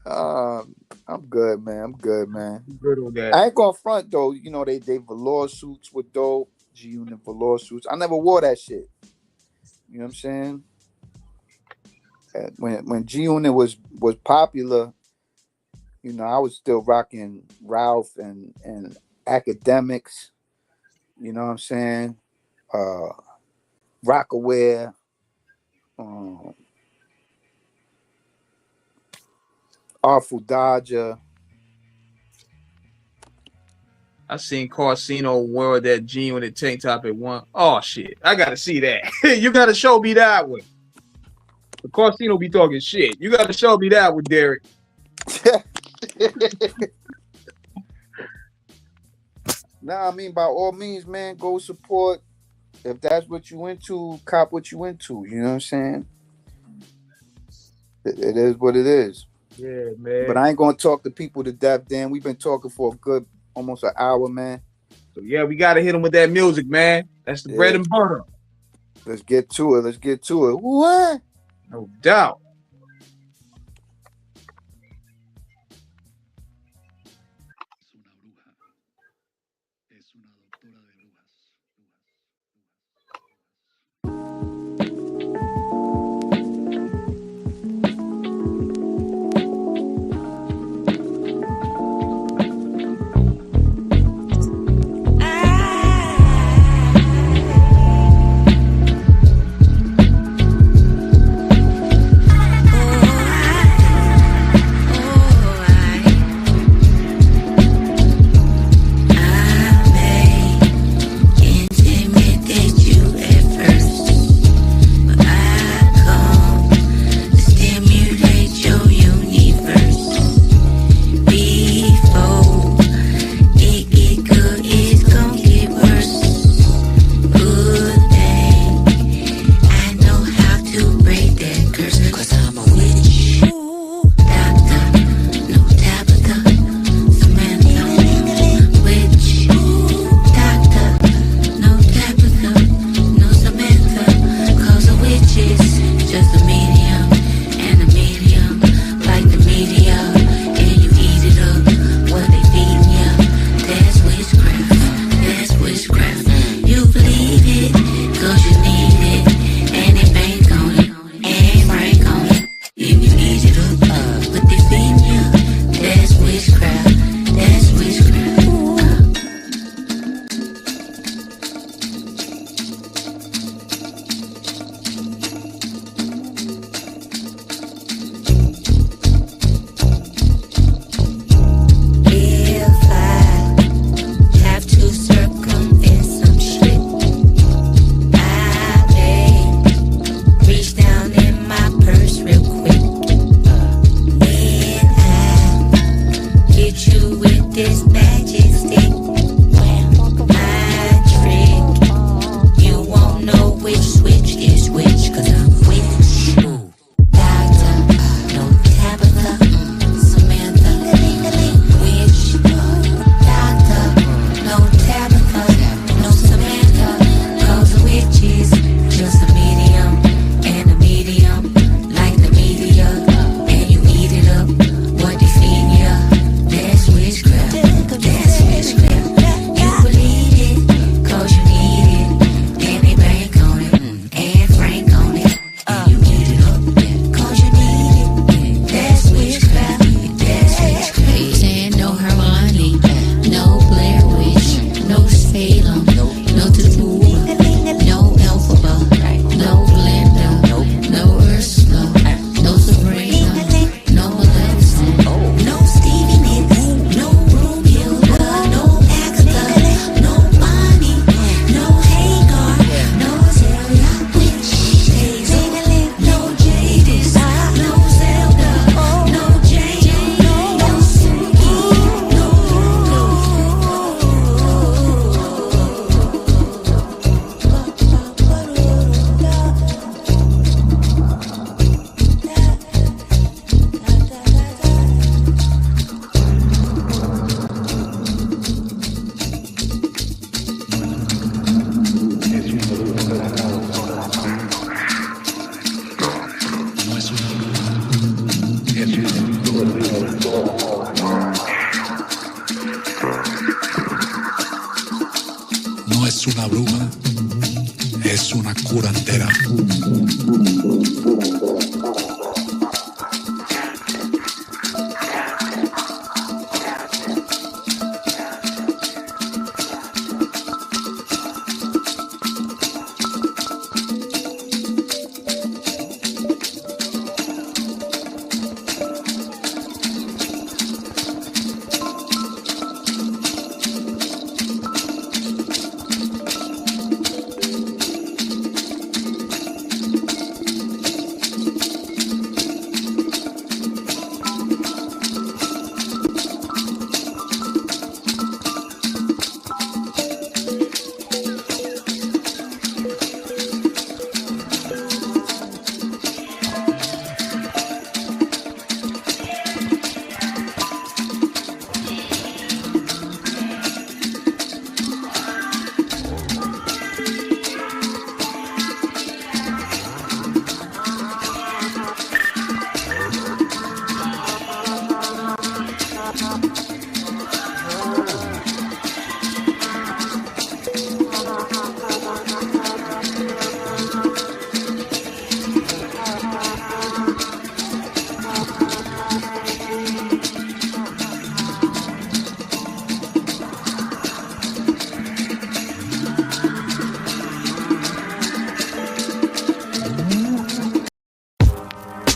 I'm good, man. I'm good, man.
Good on that.
I ain't gonna front though. You know, they velour suits with dope. G Unit velour suits. I never wore that shit. You know what I'm saying? When G Unit was popular, you know, I was still rocking Ralph and Academics. You know what I'm saying? Rockaware. Artful Dodger.
I seen Carsino wear that G Unit tank top at one. Oh shit! I gotta see that. You gotta show me that one. The Carsino be talking shit. You gotta show me that one, Derek.
Nah, I mean, by all means, man, go support. If that's what you into, cop what you into. You know what I'm saying? It is what it is.
Yeah, man.
But I ain't gonna talk to people to death, Dan. We've been talking for a good almost an hour, man.
So yeah, we gotta hit them with that music, man. That's the bread and butter.
Let's get to it. What?
No doubt.
es una bruja, es una curandera.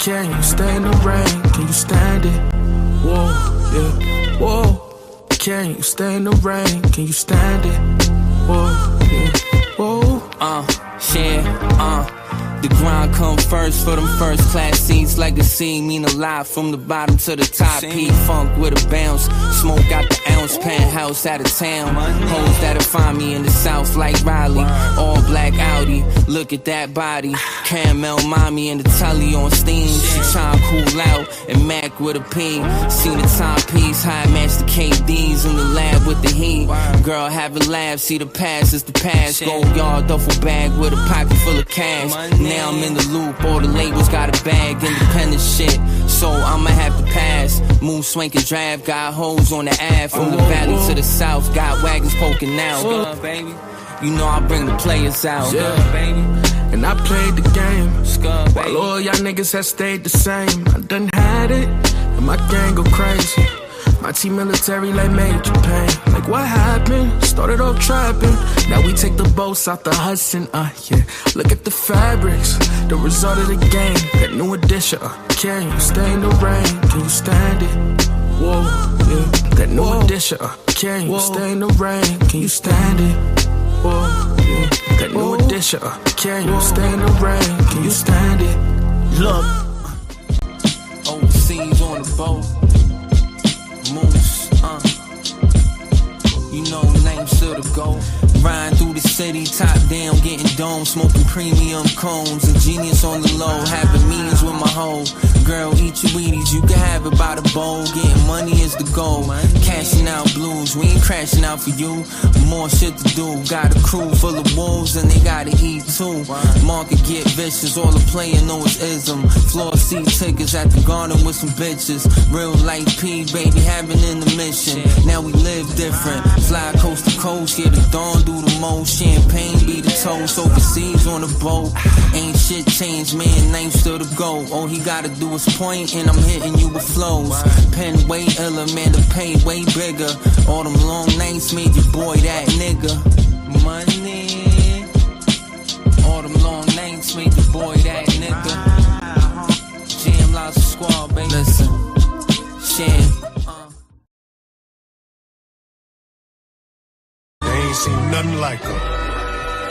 Can you stand the rain? Can you stand it? Whoa, yeah, whoa. Can you stand the rain? Can you stand it? Whoa, yeah, whoa.
The grind come first for them first class seats. Legacy mean a lot from the bottom to the top. P-Funk with a bounce. Smoke out the ounce. Penthouse out of town. Hoes that'll find me in the south like Riley. All black Audi. Look at that body. Caramel mommy in the telly on steam. She tryna cool out and Mac with a P. See the timepiece. High match the KDs in the lab with the heat. Girl have a laugh. See the past is the past. Gold yard duffel bag with a pocket full of cash. Now I'm in the loop, all the labels got a bag, independent shit, so I'ma have to pass. Move, swank and draft, got hoes on the Ave. From the valley to the south, got wagons poking out. Baby, you know I bring the players out. Baby.
And I played the game, while all y'all niggas have stayed the same. I done had it, and my gang go crazy. My team military like Major Payne. Like what happened? Started off trapping. Now we take the boats out the Hudson, yeah. Look at the fabrics, the result of the game. That new edition, Can you stay in the rain? Can you stand it? Whoa, yeah. That new edition, Can you stay in the rain? Can you stand it? Whoa, yeah. That new edition, Can you stay in the rain? Can you stand it?
Look, overseas on the boat. Moose, you know names to the go. Riding through the city, top down, getting domed, smoking premium cones. A genius on the low, having meetings with my hoe. Girl, eat your Wheaties, you can have it by the bowl. Getting money is the goal. Cashing out blues, we ain't crashing out for you. More shit to do. Got a crew full of wolves and they gotta eat too. Market get vicious, all the player know is ism. Floor seat tickets at the garden with some bitches. Real life P, baby, having in the mission. Now we live different. Fly coast to coast, yeah, the dawn do the most. Champagne be the toast, overseas on the boat. Ain't shit changed, man, name still the go. All he gotta do is point and I'm hitting you with flows. Pen way iller, man, the pay way bigger. All them long nights made your boy that nigga. Money. All them long nights made your boy that nigga. Jam lots of squad, baby. Listen, shit.
They ain't seen nothing like her.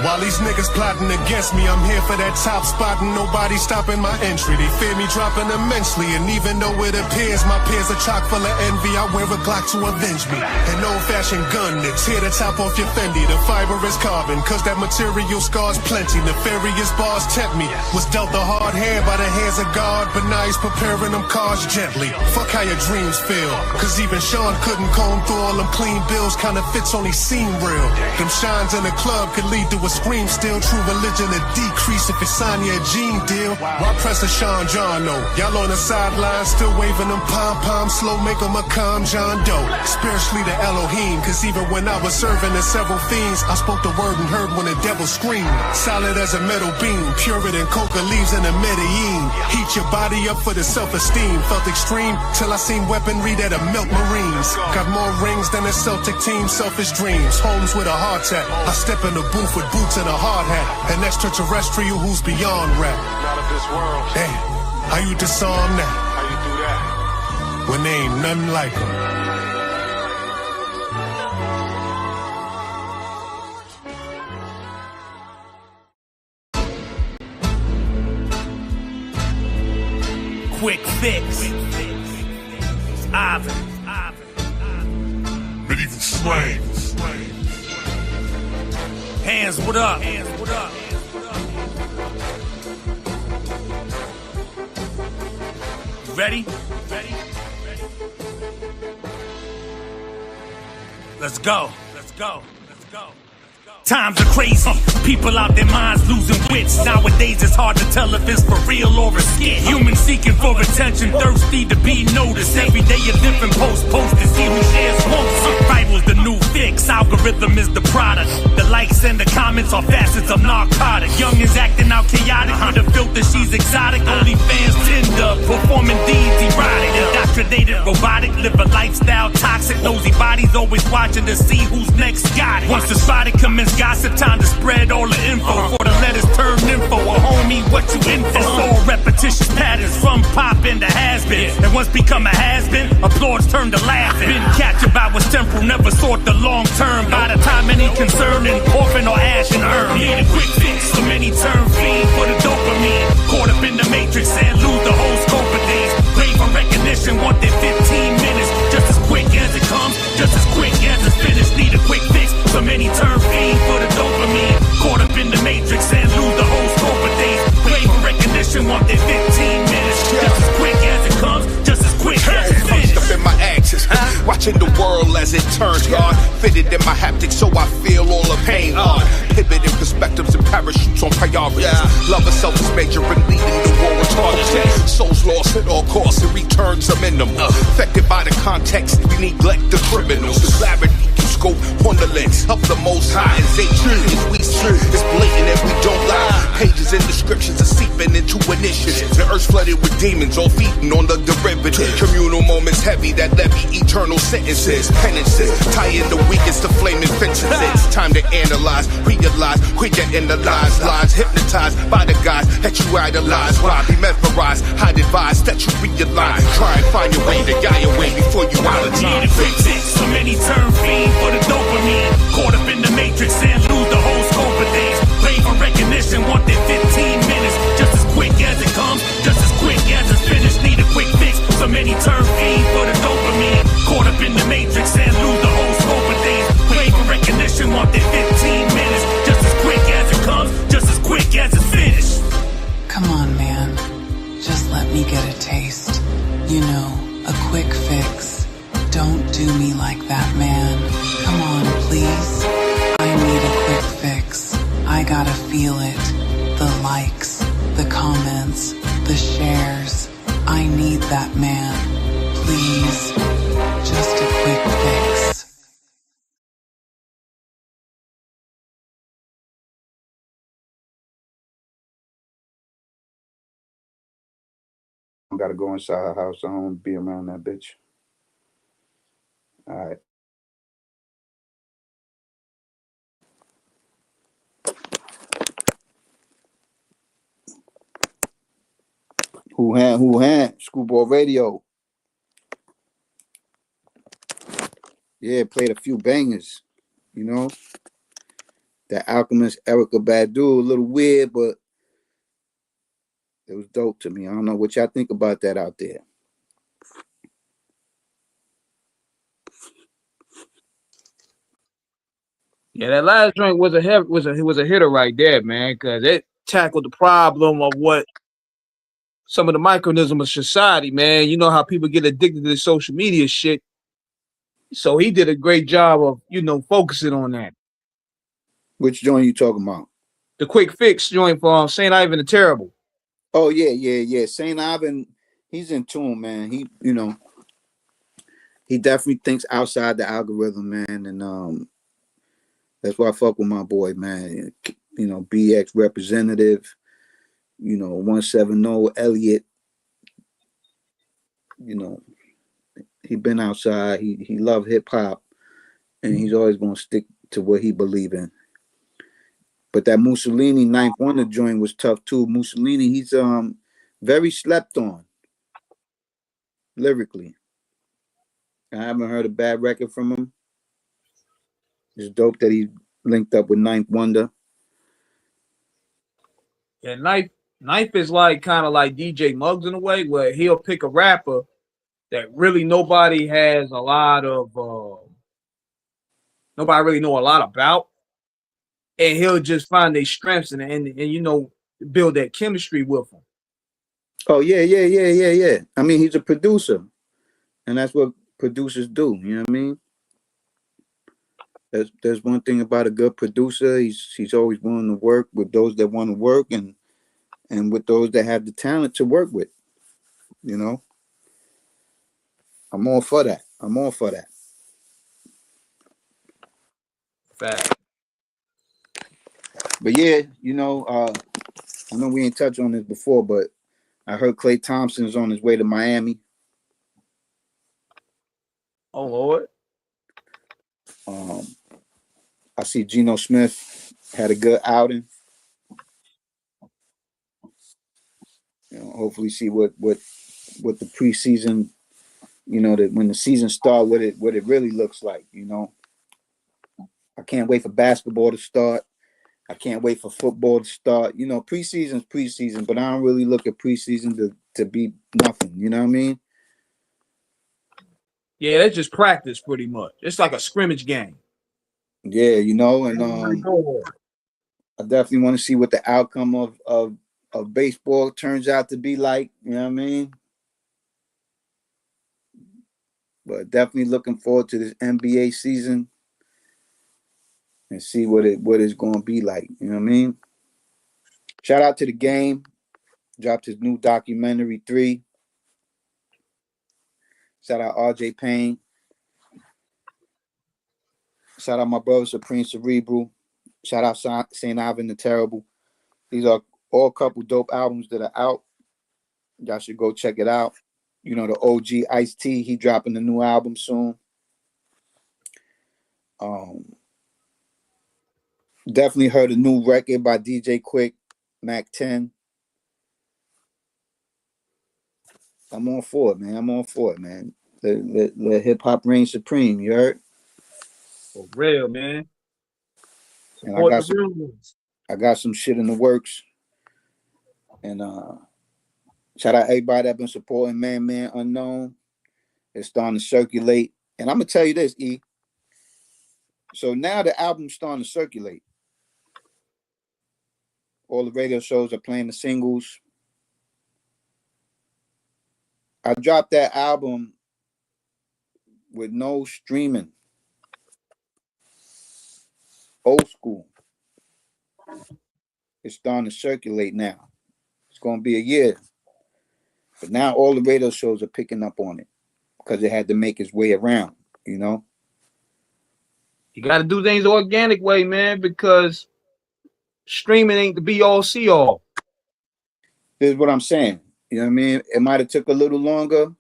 While these niggas plotting against me, I'm here for that top spot and nobody stopping my entry. They fear me dropping immensely, and even though it appears my peers are chock full of envy, I wear a Glock to avenge me. An old-fashioned gun that tear the top off your Fendi. The fiber is carbon, cause that material scars plenty. Nefarious bars tempt me. Was dealt a hard hand by the hands of God, but now he's preparing them cars gently. Fuck how your dreams feel, cause even Sean couldn't comb through all them clean bills. Kinda fits only seem real. Them shines in the club could lead to a a scream still. True religion a decrease if you sign your gene deal. Why press a Sean John, no? Y'all on the sidelines still waving them pom-poms slow, make them a calm John Doe. Spiritually the Elohim, cause even when I was serving the several fiends, I spoke the word and heard when the devil screamed. Solid as a metal beam, purer than coca leaves in a Medellin. Heat your body up for the self-esteem. Felt extreme till I seen weaponry that'll melt Marines. Got more rings than a Celtic team, selfish dreams. Homes with a heart attack. I step in the booth with boots and a hard hat. An extraterrestrial who's beyond rap.
Not of this world.
Hey, how you disarm that?
How you do that?
When there ain't nothing like 'em.
Quick fix. Ivan.
Medieval slang.
Hands, what up? You ready? Let's go. Times are crazy. People out their minds losing wits. Nowadays it's hard to tell if it's for real or a skit. Humans seeking for attention, thirsty to be noticed. Every day a different post to see who shares most. Survival's the new fix. Algorithm is the product. The likes and the comments are facets of narcotic. Youngins acting out chaotic. With a filter, she's exotic. Only fans Tinder. Performing deeds erotic. Indoctrinated, robotic. Live a lifestyle toxic. Nosy bodies always watching to see who's next got it. Once the spotted commence gossip, time to spread all the info. For the letters turn info, a homie, what you in for? It's all repetitious patterns from poppin' to has-been. And once become a has-been, applause turn to laughing. Been captured by what's temporal, never sought the long term. By the time any concern in orphan or ash and herb. Need a quick fix, so many turn fiend for the dopamine. Caught up in the matrix and lose the whole scope of things. Crave for recognition, want their 15 minutes. Just as quick as it comes, just as quick as it's finished. Need a quick fix, so many turn fiend for the dopamine. Caught up in the matrix and lose the whole scope of things. Crave for recognition, want their 15 minutes. Just as quick as it comes, just as quick as it's finished.
Up in my axis, watching the world as it turns hard. Fitted in my haptics so I feel all the pain hard. Pivoting perspectives and parachutes on priorities. Love of self is majoring, leading the war retarded. Souls lost at all costs and returns are minimal. Affected by the context, we neglect the criminals. The clarity you scope on the lens of the most high is as we see. It's blatant and we don't lie. Pages and descriptions are seeping into initiatives. The earth's flooded with demons, all feeding on the derivative. Communal moments heavy that levy eternal sentences. Penances, tie in the weakest to flaming fences. It's time to analyze, realize, quit your inner lies. Hypnotized by the guys that you idolize. Why be mesmerized? I'd advise that you realize. Try and find your way to guide your way before you out of time.
Need a quick fix, so many turn fiend for the dopamine. Caught up in the matrix and lose the whole scope of things. Crave for recognition, want their 15 minutes. Just as quick as it comes, just as quick as it's finished. Need a quick fix, so many turn fiend for the dopamine. Caught up in the matrix and lose the whole scope of things. Crave for recognition, want their 15 minutes. Just as quick as it comes, just as quick as it's finished.
Come on, man. Just let me get a taste. You know, a quick fix. Don't do me like that, man. Come on, please. I need a quick fix. I gotta feel it. The likes, the comments, the shares. I need that, man. Please. Just a quick fix.
I gotta go inside her house. I don't wanna be around that bitch. All right. Who hand? Screwball Radio. Yeah, played a few bangers, you know. That Alchemist, Erykah Badu, a little weird, but it was dope to me. I don't know what y'all think about that out there.
Yeah, that last joint was a hitter right there, man, because it tackled the problem of what some of the micronism of society, man. You know how people get addicted to the social media shit. So he did a great job of, focusing on that.
Which joint you talking about?
The Quick Fix joint from St. Ivan the Terrible.
Oh yeah. St. Ivan, he's in tune, man. He definitely thinks outside the algorithm, man, and that's why I fuck with my boy, man. You know, BX representative. You know, 170 Elliot. You know, he been outside. He loved hip hop, and he's always gonna stick to what he believe in. But that Mussolini Ninth Wonder joint was tough too. Mussolini, he's very slept on lyrically. I haven't heard a bad record from him. It's dope that he linked up with Ninth Wonder.
Yeah, Knife is like kind of like DJ Muggs in a way, where he'll pick a rapper that really nobody has a lot of nobody really know a lot about, and he'll just find their strengths and you know, build that chemistry with them.
Oh yeah. I mean, he's a producer, and that's what producers do. You know what I mean? There's one thing about a good producer. He's always willing to work with those that want to work, and with those that have the talent to work with. You know, I'm all for that.
Fact.
But yeah, you know, I know we ain't touched on this before, but I heard Klay Thompson's on his way to Miami.
Oh Lord.
I see Geno Smith had a good outing. You know, hopefully see what the preseason, you know, that when the season starts, what it really looks like. You know, I can't wait for basketball to start. I can't wait for football to start. You know, preseason's preseason, but I don't really look at preseason to be nothing. You know what I mean?
Yeah, that's just practice pretty much. It's like a scrimmage game.
Yeah, you know, and I definitely want to see what the outcome of baseball turns out to be like. You know what I mean? But definitely looking forward to this NBA season and see what it's going to be like. You know what I mean? Shout out to The Game. Dropped his new documentary 3. Shout out RJ Payne. Shout out my brother Supreme Cerebral. Shout out St. Ivan the Terrible. These are all a couple dope albums that are out. Y'all should go check it out. You know, the OG Ice-T, he dropping the new album soon. Definitely heard a new record by DJ Quick, Mac 10. I'm all for it, man. Let hip hop reign supreme. You heard?
For real, man.
And I got some shit in the works. And shout out everybody that been supporting Man Unknown. It's starting to circulate. And I'm gonna tell you this, E. So now the album's starting to circulate. All the radio shows are playing the singles. I dropped that album with no streaming. Old school. It's starting to circulate now. It's going to be a year. But now all the radio shows are picking up on it because it had to make its way around, you know?
You got to do things the organic way, man, because streaming ain't the be all see all.
This is what I'm saying. You know what I mean? It might have took a little longer,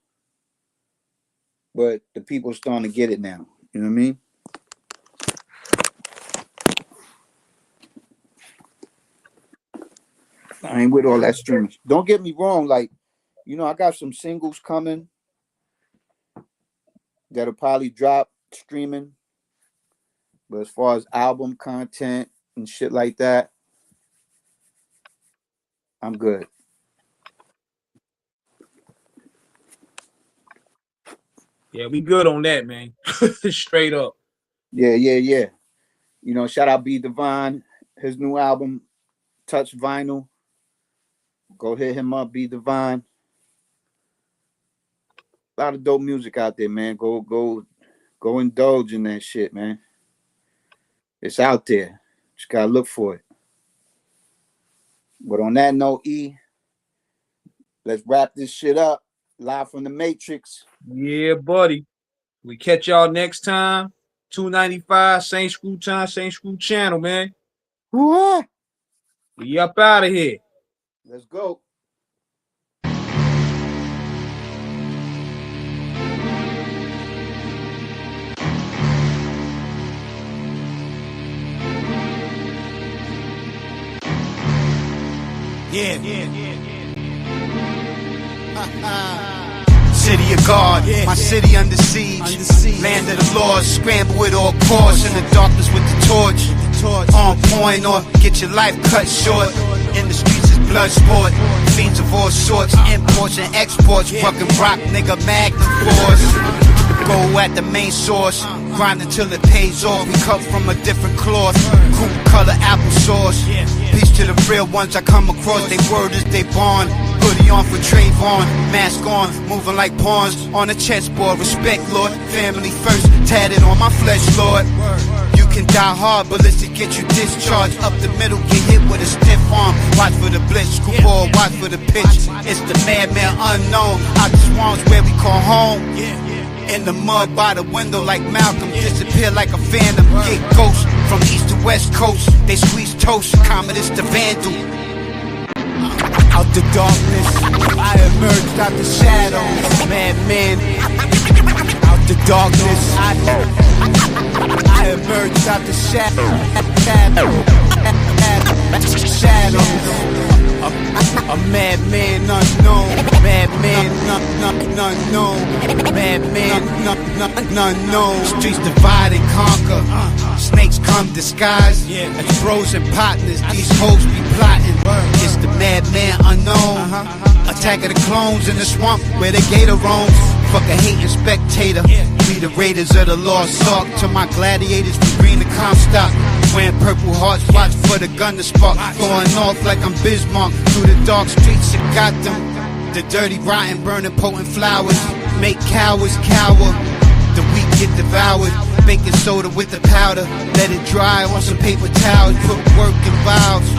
but the people are starting to get it now. You know what I mean? I ain't with all that streaming. Don't get me wrong. Like, you know, I got some singles coming that'll probably drop streaming. But as far as album content and shit like that, I'm good.
Yeah, we good on that, man. Straight up.
Yeah. You know, shout out B Divine, his new album, Touch Vinyl. Go hit him up, B Divine. A lot of dope music out there, man. Go indulge in that shit, man. It's out there. Just gotta look for it. But on that note, E, let's wrap this shit up. Live from the Matrix.
Yeah, buddy. We catch y'all next time. 295, same screw time, same screw channel, man.
What?
We up out of here.
Let's go.
City of God, my city under siege. Land of the lost, scramble with all cause. In the darkness with the torch. On point or get your life cut short. In the streets is blood sport. Fiends of all sorts, imports and exports. Fucking rock, nigga, magnum force. Go at the main source, grind until it pays off. We cut from a different cloth, coupe color applesauce. Peace to the real ones I come across. They word is they born. Hoodie on for Trayvon, mask on, moving like pawns on a chessboard. Respect, Lord, family first, tatted on my flesh, Lord. You can die hard, but let's get you discharged. Up the middle, get hit with a stiff arm. Watch for the blitz, screwball, watch for the pitch. It's the madman unknown. Out the swamps where we call home. In the mud by the window like Malcolm. Disappear like a phantom. Get ghosts from east to west coast. They squeeze toast. Comet is the vandal. Out the darkness, I emerged out the shadows. Madmen. Out the darkness, I emerged out the shadows. A madman unknown, madman unknown, madman unknown. Streets divide and conquer. Snakes come disguised as bros and partners. These hoes be plotting. It's the madman unknown. Attack of the clones in the swamp where the gator roams. Fuck a hating spectator. We the raiders of the lost ark. To my gladiators from green to Comstock. Wearing purple hearts, watch for the gun to spark. Going off like I'm Bismarck. Through the dark streets of Gotham. The dirty, rotten, burning, potent flowers. Make cowards cower. The weak get devoured. Baking soda with the powder. Let it dry on some paper towels. Put work in vials.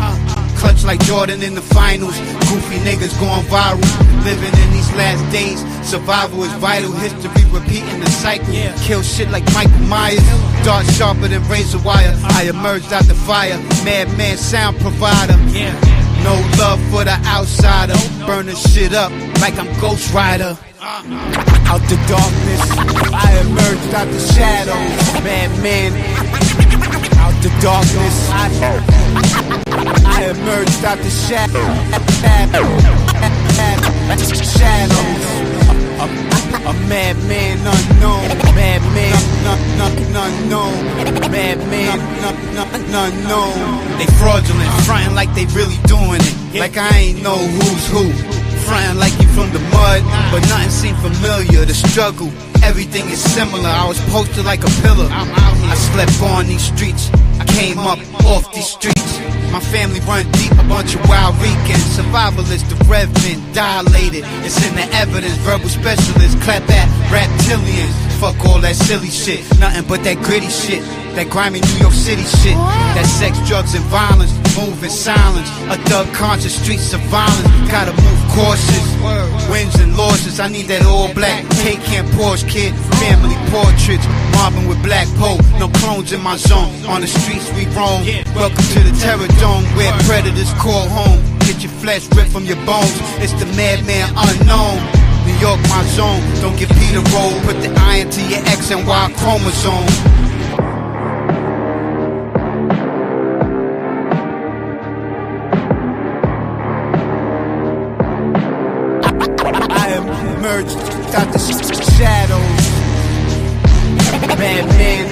Clutch like Jordan in the finals. Goofy niggas going viral. Living in these last days. Survival is vital. History repeating the cycle. Kill shit like Michael Myers. Dart sharper than razor wire. I emerged out the fire. Madman sound provider. No love for the outsider. Burning shit up like I'm Ghost Rider. Out the darkness, I emerged out the shadows. Madman. Out the darkness, I emerged out the shadows. A madman unknown, madman unknown, madman unknown. They fraudulent, frontin' like they really doing it. Like I ain't know who's who. Frontin' like you from the mud, but nothing seemed familiar. The struggle, everything is similar. I was posted like a pillar. I slept on these streets. I came up off these streets. My family run deep, a bunch of wild Ricans. Survivalists, the reverend, dilated. It's in the evidence, verbal specialists. Clap at reptilians. Fuck all that silly shit. Nothing but that gritty shit. That grimy New York City shit. That sex, drugs, and violence. Move in silence. A thug conscious, streets of violence. Gotta move cautious. Wins and losses. I need that all black take camp Porsche kid. Family portraits. Mobbing with black pole. No clones in my zone. On the streets we roam. Welcome to the terror dome where predators call home. Get your flesh ripped from your bones. It's the madman unknown. New York my zone. Don't get Peter roll. Put the iron to your X and Y chromosome. Emerged out the shadows. Madman